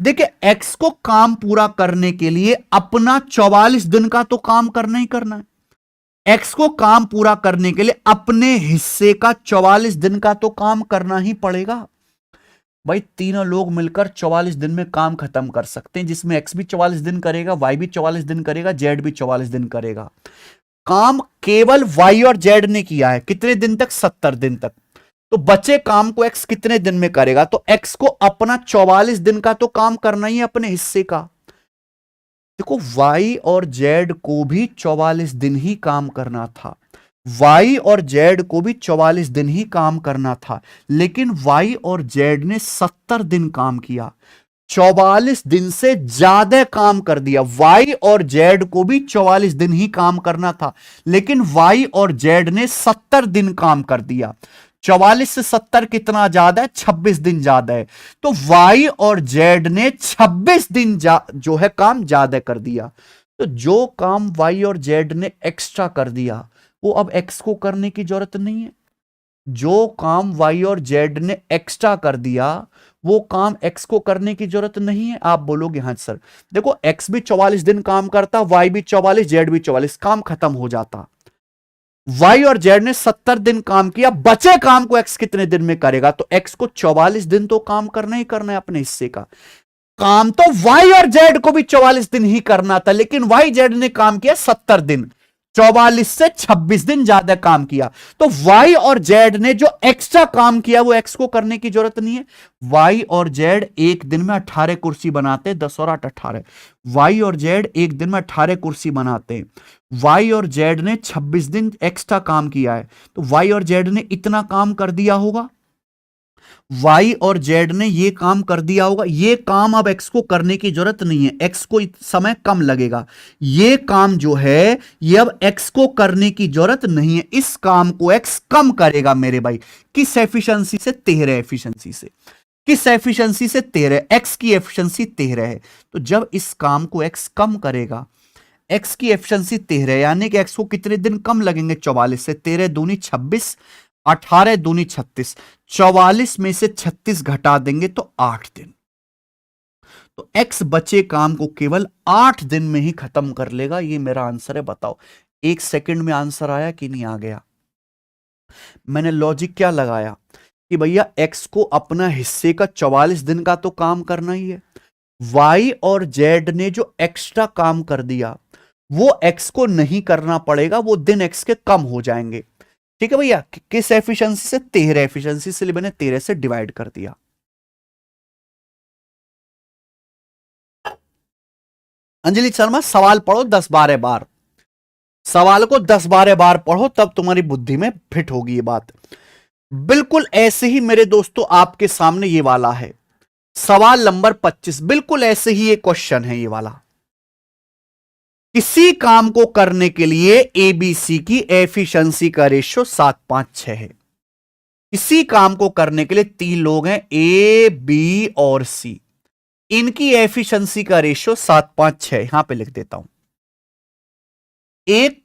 देखिए एक्स को काम पूरा करने के लिए अपना 44 दिन का तो काम करना ही करना है। एक्स को काम पूरा करने के लिए अपने हिस्से का 44 दिन का तो काम करना ही पड़ेगा। भाई तीनों लोग मिलकर 44 दिन में काम खत्म कर सकते हैं, जिसमें एक्स भी 44 दिन करेगा, वाई भी 44 दिन करेगा, जेड भी 44 दिन करेगा। काम केवल वाई और जेड ने किया है कितने दिन तक? 70 दिन तक। तो बचे काम को एक्स कितने दिन में करेगा? तो एक्स को अपना 44 दिन का तो काम करना ही है अपने हिस्से का। देखो वाई और जेड को भी 44 दिन ही काम करना था, वाई और जेड को भी 44 दिन ही काम करना था, लेकिन वाई और जेड ने 70 दिन काम किया, 44 दिन से ज्यादा काम कर दिया। वाई और जेड को भी 44 दिन ही काम करना था, लेकिन वाई और जेड ने 70 दिन काम कर दिया। 44 से 70 कितना ज्यादा है? 26 दिन ज्यादा है। तो वाई और जेड ने 26 दिन जो है काम ज्यादा कर दिया। तो जो काम वाई और जेड ने एक्स्ट्रा कर दिया वो अब एक्स को करने की जरूरत नहीं है। जो काम वाई और जेड ने एक्स्ट्रा कर दिया वो काम एक्स को करने की जरूरत नहीं है। आप बोलोगे हाँ सर, देखो एक्स भी 44 दिन काम करता, वाई भी 44, जेड भी 44, काम खत्म हो जाता। वाई और जेड ने 70 दिन काम किया, बचे काम को एक्स कितने दिन में करेगा? तो एक्स को 44 दिन तो काम करना ही करना है अपने हिस्से का। काम तो वाई और जेड को भी 44 दिन ही करना था, लेकिन वाई जेड ने काम किया 70 दिन, 44 से 26 दिन ज्यादा काम किया। तो वाई और जेड ने जो एक्स्ट्रा काम किया वो एक्स को करने की जरूरत नहीं है। वाई और जेड एक दिन में 18 कुर्सी बनाते, 10 और 8 18। वाई और जेड एक दिन में 18 कुर्सी बनाते हैं। वाई और जेड ने 26 दिन एक्स्ट्रा काम किया है, तो वाई और जेड ने इतना काम कर दिया होगा। वाई और जेड ने ये काम कर दिया होगा। ये काम अब एक्स को करने की जरूरत नहीं है, एक्स को समय कम लगेगा। ये काम जो है ये अब एक्स को करने की जरूरत नहीं है, इस काम को एक्स कम करेगा मेरे भाई। किस एफिशिएंसी से? 13 एफिशिएंसी से। किस एफिशिएंसी से? 13। एक्स की एफिशिएंसी 13 है, तो जब इस काम को एक्स कम करेगा, एक्स की एफिशिएंसी 13 यानी कि एक्स को कितने दिन कम लगेंगे? 44 से। 13 दूनी 26, 18 दूनी 36, 44 में से 36 घटा देंगे तो 8 दिन। तो एक्स बचे काम को केवल 8 दिन में ही खत्म कर लेगा। ये मेरा आंसर है। बताओ 1 सेकंड में आंसर आया कि नहीं आ गया? मैंने लॉजिक क्या लगाया कि भैया एक्स को अपना हिस्से का 44 दिन का तो काम करना ही है। वाई और जेड ने जो एक्स्ट्रा काम कर दिया वो एक्स को नहीं करना पड़ेगा, वो दिन एक्स के कम हो जाएंगे। ठीक है भैया, किस एफिशिएंसी से? 13 एफिशिएंसी से मैंने 13 से डिवाइड कर दिया। अंजलि शर्मा सवाल पढ़ो 10-12 बार, सवाल को 10-12 बार पढ़ो, तब तुम्हारी बुद्धि में फिट होगी ये बात। बिल्कुल ऐसे ही मेरे दोस्तों आपके सामने ये वाला है सवाल नंबर 25, बिल्कुल ऐसे ही ये क्वेश्चन है ये वाला। किसी काम को करने के लिए एबीसी की एफिशिएंसी का रेशियो 7:5:6 है। इसी काम को करने के लिए 3 लोग हैं, ए बी और सी। इनकी एफिशिएंसी का रेशियो 7:5:6, यहां पे लिख देता हूं। एक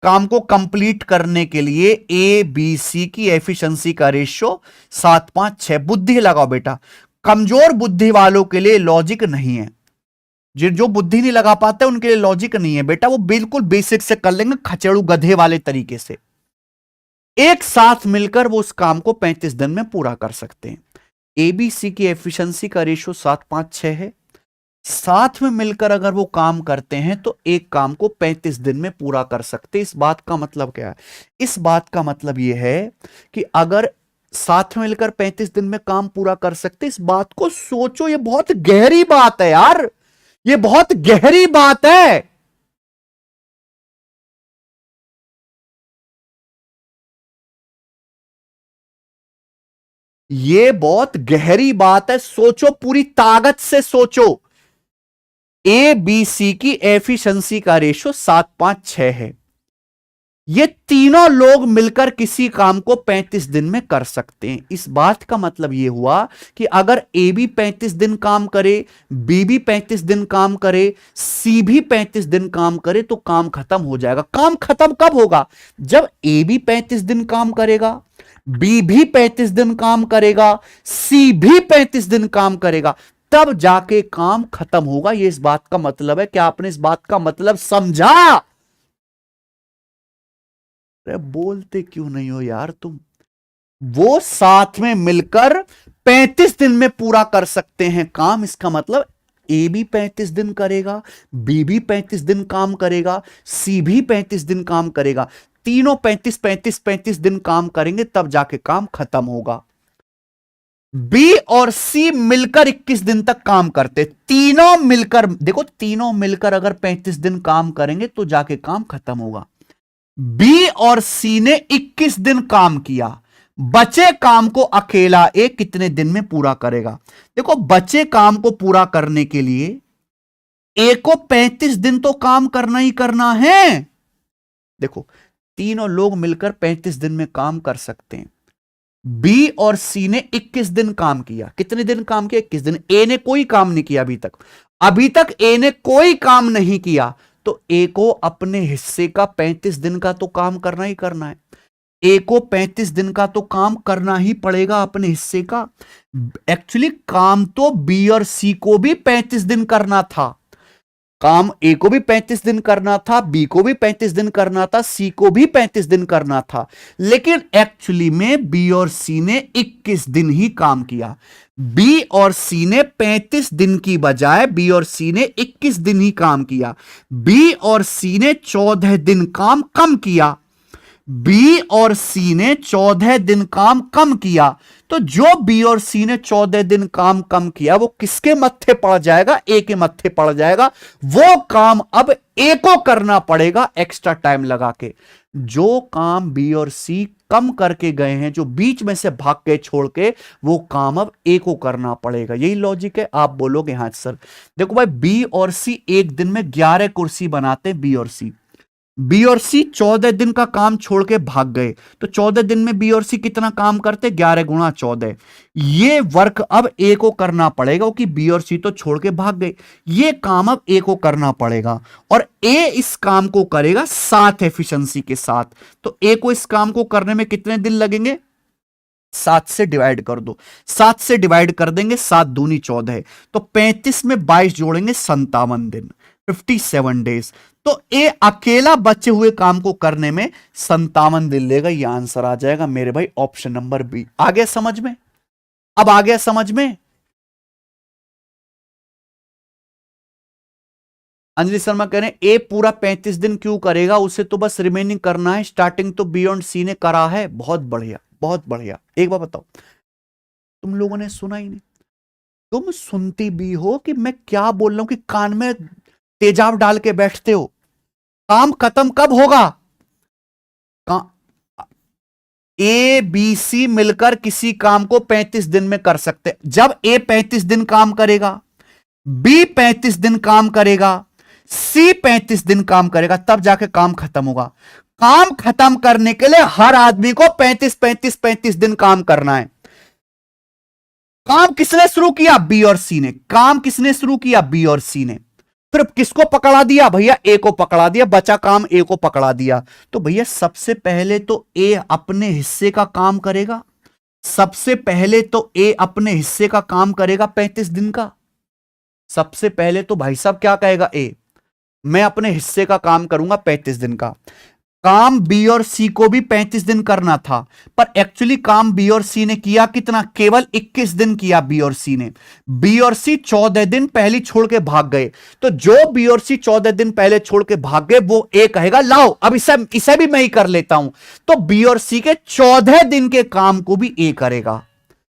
काम को कंप्लीट करने के लिए ए बी सी की एफिशिएंसी का रेशियो 7:5:6। बुद्धि लगाओ बेटा, कमजोर बुद्धि वालों के लिए लॉजिक नहीं है। जो बुद्धि नहीं लगा पाते उनके लिए लॉजिक नहीं है बेटा, वो बिल्कुल बेसिक से कर लेंगे खचेड़ू गधे वाले तरीके से। एक साथ मिलकर वो उस काम को 35 दिन में पूरा कर सकते हैं। एबीसी की एफिशिएंसी का रेशियो 7:5:6 है। साथ में मिलकर अगर वो काम करते हैं तो एक काम को 35 दिन में पूरा कर सकते हैं। इस बात का मतलब क्या है? इस बात का मतलब यह है कि अगर साथ में मिलकर 35 दिन में काम पूरा कर सकते, इस बात को सोचो, ये बहुत गहरी बात है यार, ये बहुत गहरी बात है। ये बहुत गहरी बात है, सोचो, पूरी ताकत से सोचो। ए बी सी की एफिशिएंसी का रेशियो 7:5:6 है। ये तीनों लोग मिलकर किसी काम को 35 दिन में कर सकते हैं। इस बात का मतलब यह हुआ कि अगर ए भी 35 दिन काम करे, बी भी 35 दिन काम करे, सी भी 35 दिन काम करे तो काम खत्म हो जाएगा। काम खत्म कब होगा? जब ए भी 35 दिन काम करेगा, बी भी 35 दिन काम करेगा, सी भी 35 दिन काम करेगा, तब जाके काम खत्म होगा। यह इस बात का मतलब है। क्या आपने इस बात का मतलब समझा? अरे बोलते क्यों नहीं हो यार तुम? वो साथ में मिलकर 35 दिन में पूरा कर सकते हैं काम। इसका मतलब ए भी 35 दिन करेगा, बी भी 35 दिन काम करेगा, सी भी 35 दिन काम करेगा। तीनों 35 दिन काम करेंगे, तब जाके काम खत्म होगा। बी और सी मिलकर 21 दिन तक काम करते, तीनों मिलकर, देखो तीनों मिलकर अगर 35 दिन काम करेंगे तो जाके काम खत्म होगा। बी और सी ने 21 दिन काम किया, बचे काम को अकेला ए कितने दिन में पूरा करेगा? देखो बचे काम को पूरा करने के लिए ए को 35 दिन तो काम करना ही करना है। देखो तीनों लोग मिलकर 35 दिन में काम कर सकते हैं। बी और सी ने 21 दिन काम किया। कितने दिन काम किया? 21 दिन। ए ने कोई काम नहीं किया अभी तक ए ने कोई काम नहीं किया, तो ए को अपने हिस्से का 35 दिन का तो काम करना ही करना है। ए को 35 दिन का तो काम करना ही पड़ेगा अपने हिस्से का। एक्चुअली काम तो बी और सी को भी 35 दिन करना था। काम ए को भी 35 दिन करना था, बी को भी 35 दिन करना था, सी को भी 35 दिन करना था, लेकिन एक्चुअली में बी और सी ने 21 दिन ही काम किया। बी और सी ने 35 दिन की बजाय बी और सी ने 21 दिन ही काम किया। बी और सी ने 14 दिन काम कम किया। बी और सी ने 14 दिन काम कम किया, तो जो बी और सी ने 14 दिन काम कम किया वो किसके मत्थे पड़ जाएगा? ए के मत्थे पड़ जाएगा। वो काम अब ए को करना पड़ेगा एक्स्ट्रा टाइम लगा के। जो काम बी और सी कम करके गए हैं, जो बीच में से भाग के छोड़ के, वो काम अब ए को करना पड़ेगा। यही लॉजिक है। आप बोलोगे हाँ सर। देखो भाई, बी और सी एक दिन में 11 कुर्सी बनाते हैं। बी और सी 14 दिन का काम छोड़ के भाग गए, तो 14 दिन में बी और सी कितना काम करते? 11 गुणा 14। ये वर्क अब ए को करना पड़ेगा, क्योंकि बी और सी तो छोड़ के भाग गए। ये काम अब ए को करना पड़ेगा, और ए इस काम को करेगा 7 एफिशिएंसी के साथ। तो ए को इस काम को करने में कितने दिन लगेंगे? 7 से डिवाइड कर दो। 7 से डिवाइड कर देंगे, 7 दूनी 14, तो 35 में 22 जोड़ेंगे, 57 दिन, 57 डेज। तो ए अकेला बचे हुए काम को करने में 57 दिन लेगा। यह आंसर आ जाएगा मेरे भाई ऑप्शन नंबर बी। आ गया समझ में? अब आ गया समझ में? अंजलि शर्मा कह रहे हैं ए पूरा 35 दिन क्यों करेगा? उसे तो बस रिमेनिंग करना है। स्टार्टिंग तो बी और सी ने करा है। बहुत बढ़िया, बहुत बढ़िया। एक बार बताओ, तुम लोगों ने सुना ही नहीं। तुम सुनती भी हो कि मैं क्या बोल रहा हूं, कि कान में तेजाब डाल के बैठते हो। काम खत्म कब होगा? ए बी सी मिलकर किसी काम को 35 दिन में कर सकते। जब ए 35 दिन काम करेगा, बी 35 दिन काम करेगा, सी 35 दिन काम करेगा, तब जाके काम खत्म होगा। काम खत्म करने के लिए हर आदमी को 35 दिन काम करना है। काम किसने शुरू किया? बी और सी ने। काम किसने शुरू किया? बी और सी ने। फिर किसको पकड़ा दिया? भैया ए को पकड़ा दिया। बचा काम ए को पकड़ा दिया। तो भैया सबसे पहले तो ए अपने हिस्से का काम करेगा। सबसे पहले तो ए अपने हिस्से का काम करेगा 35 दिन का। सबसे पहले तो भाई साहब क्या कहेगा? ए मैं अपने हिस्से का काम करूंगा 35 दिन का। काम बी और सी को भी 35 दिन करना था, पर एक्चुअली काम बी और सी ने किया कितना? केवल 21 दिन किया बी और सी ने। बी और सी 14 दिन पहले छोड़ के भाग गए, तो जो बी और सी 14 दिन पहले छोड़ के भाग गए, वो ए कहेगा लाओ अब इसे भी मैं ही कर लेता हूं। तो बी और सी के 14 दिन के काम को भी ए करेगा।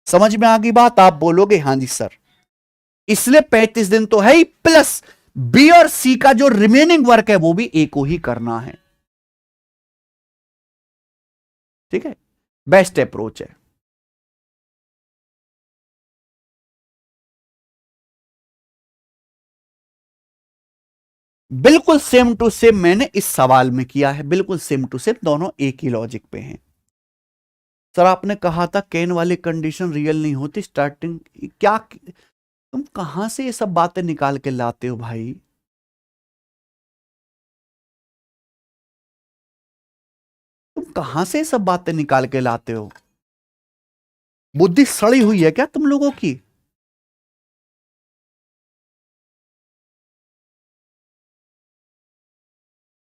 समझ में आ गई बात? आप बोलोगे हां जी सर। इसलिए 35 दिन तो है ही, प्लस बी और सी का जो रिमेनिंग वर्क है वो भी ए को ही करना है। ठीक है, बेस्ट अप्रोच है। बिल्कुल सेम टू सेम मैंने इस सवाल में किया है। बिल्कुल सेम टू सेम, दोनों एक ही लॉजिक पे हैं। सर आपने कहा था केन वाली कंडीशन रियल नहीं होती स्टार्टिंग, क्या तुम कहां से ये सब बातें निकाल के लाते हो भाई? तुम कहां से ये सब बातें निकाल के लाते हो? बुद्धि सड़ी हुई है क्या तुम लोगों की?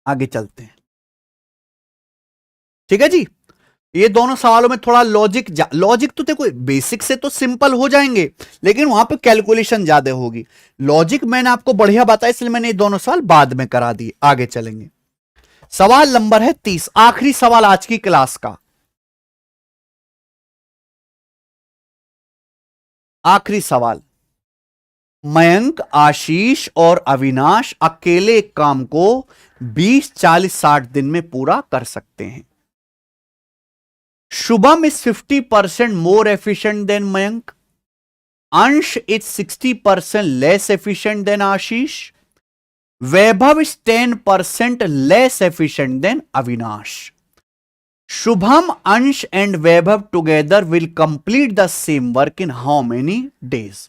आगे चलते हैं। ठीक है जी। ये दोनों सवालों में थोड़ा लॉजिक तो देखो बेसिक से तो सिंपल हो जाएंगे, लेकिन वहां पे कैलकुलेशन ज्यादा होगी। लॉजिक मैंने आपको बढ़िया बताया, इसलिए मैंने ये दोनों सवाल बाद में करा दिए। आगे चलेंगे, सवाल नंबर है 30, आखिरी सवाल आज की क्लास का। आखिरी सवाल, मयंक, आशीष और अविनाश अकेले एक काम को 20, 40, 60 दिन में पूरा कर सकते हैं। Shubham is 50% more efficient than Mayank, Ansh is 60% less efficient than Ashish, Vaibhav is 10% less efficient than Avinash. Shubham, Ansh and Vaibhav together will complete the same work in how many days.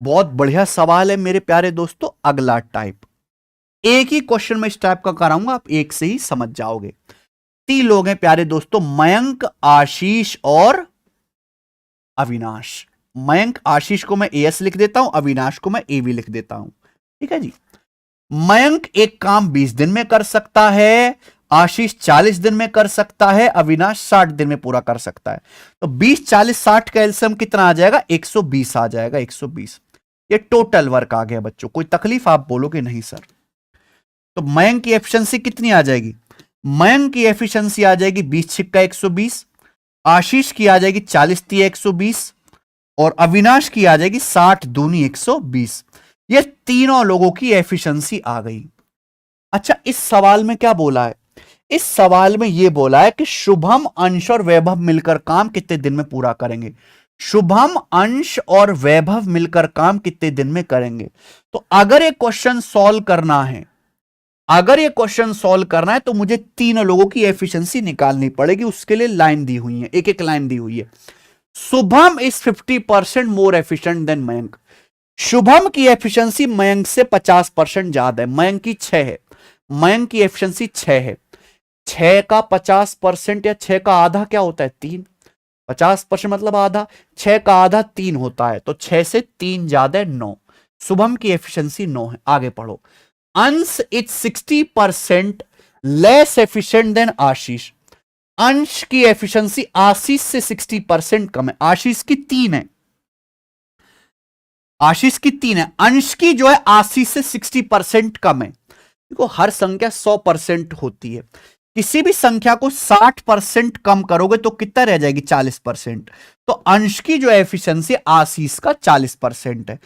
बहुत बढ़िया सवाल है मेरे प्यारे दोस्तों। अगला टाइप, एक ही क्वेश्चन में इस टाइप का कराऊंगा, आप एक से ही समझ जाओगे। 3 लोग हैं प्यारे दोस्तों, मयंक, आशीष और अविनाश। मयंक, आशीष को मैं एस लिख देता हूं, अविनाश को मैं एवी लिख देता हूं, ठीक है जी। मयंक एक काम 20 दिन में कर सकता है, आशीष 40 दिन में कर सकता है, अविनाश 60 दिन में पूरा कर सकता है। तो 20, 40, 60 का एलसीएम कितना आ जाएगा? 120 आ जाएगा, 120। ये टोटल वर्क आ गया बच्चों। कोई तकलीफ आप बोलोगे नहीं सर? तो मयंक की एफिशिएंसी कितनी आ जाएगी? मयंक की एफिशिएंसी आ जाएगी 20 छिक्का 120, आशीष की आ जाएगी 40 तिया 120 और अविनाश की आ जाएगी 60 दूनी 120। ये तीनों लोगों की एफिशिएंसी आ गई। अच्छा, इस सवाल में क्या बोला है? इस सवाल में यह बोला है कि शुभम, अंश और वैभव मिलकर काम कितने दिन में पूरा करेंगे। शुभम, अंश और वैभव मिलकर काम कितने दिन में करेंगे। तो अगर ये क्वेश्चन सॉल्व करना है, अगर ये क्वेश्चन सॉल्व करना है तो मुझे तीनों लोगों की एफिशिएंसी निकालनी पड़ेगी। उसके लिए लाइन दी हुई है, एक एक लाइन दी हुई है। Shubham is 50% more efficient than Mayank. Shubham की एफिशिएंसी मयंक से 50% ज्यादा है। मयंक की 6 है, मयंक की एफिशिएंसी 6 है। 6 का 50% या 6 का आधा क्या होता है? 3। 50% मतलब आधा, 6 का आधा 3 होता है, तो 6 से 3 ज्यादा है 9। शुभम की एफिशिएंसी 9 है। आगे पढ़ो, अंश इज 60% लेस एफिशिएंट देन आशीष। अंश की एफिशिएंसी आशीष से 60% कम है। आशीष की 3 है, आशीष की 3 है, अंश की जो है आशीष से 60% कम है। देखो हर संख्या 100% होती है, किसी भी संख्या को 60% कम करोगे तो कितना रह जाएगी? 40%। तो अंश की जो एफिशिएंसी आशीष का 40% है,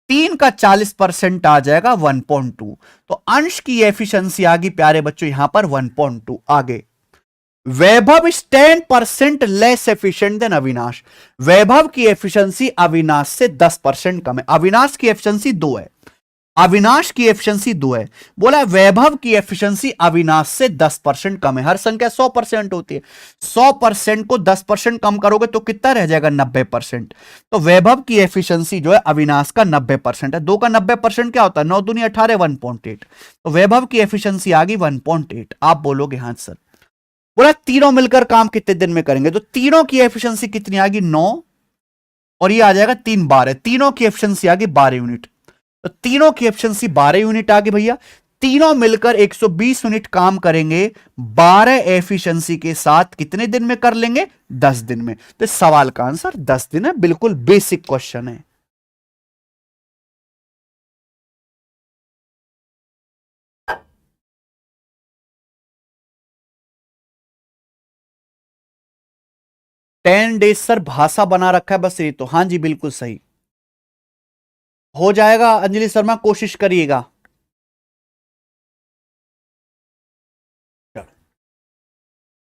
3 का 40% आ जाएगा 1.2। तो अंश की एफिशिएंसी आ गई प्यारे बच्चों यहां पर 1.2। आगे, Vaibhav is 10% less efficient than Avinash. Vaibhav की एफिशिएंसी अविनाश से 10% कम है। अविनाश की एफिशिएंसी 2 है, अविनाश की एफिशिएंसी 2 है। बोला वैभव की एफिशिएंसी अविनाश से 10% कम है। हर संख्या 100% होती है, 100% को 10% कम करोगे तो कितना रह जाएगा? 90%। तो वैभव की एफिशिएंसी जो है अविनाश का 90% है। 2 का 90% क्या होता है? 9 दूनी 18, 1.8। तो वैभव की एफिशिएंसी आ गई 1.8। आप बोलोगे हाँ सर। बोला तीनों मिलकर काम कितने दिन में करेंगे, तो तीनों की एफिशिएंसी कितनी आ गई? 9 और ये आ जाएगा 3 12, तीनों की एफिशिएंसी आ गई 12 यूनिट। तो तीनों की एफिशिएंसी 12 यूनिट आ गई भैया। तीनों मिलकर 120 यूनिट काम करेंगे 12 एफिशिएंसी के साथ। कितने दिन में कर लेंगे? 10 दिन में। तो इस सवाल का आंसर 10 दिन है। बिल्कुल बेसिक क्वेश्चन है। टेन डेज सर भाषा बना रखा है बस, ये तो हाँ जी बिल्कुल सही हो जाएगा। अंजलि शर्मा कोशिश करिएगा।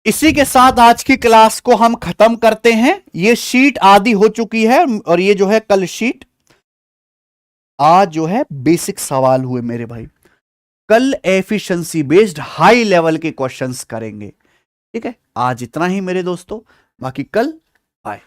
इसी के साथ आज की क्लास को हम खत्म करते हैं। ये शीट आदि हो चुकी है और ये जो है कल शीट। आज जो है बेसिक सवाल हुए मेरे भाई, कल एफिशिएंसी बेस्ड हाई लेवल के क्वेश्चंस करेंगे। ठीक है, आज इतना ही मेरे दोस्तों, बाकी कल बाय।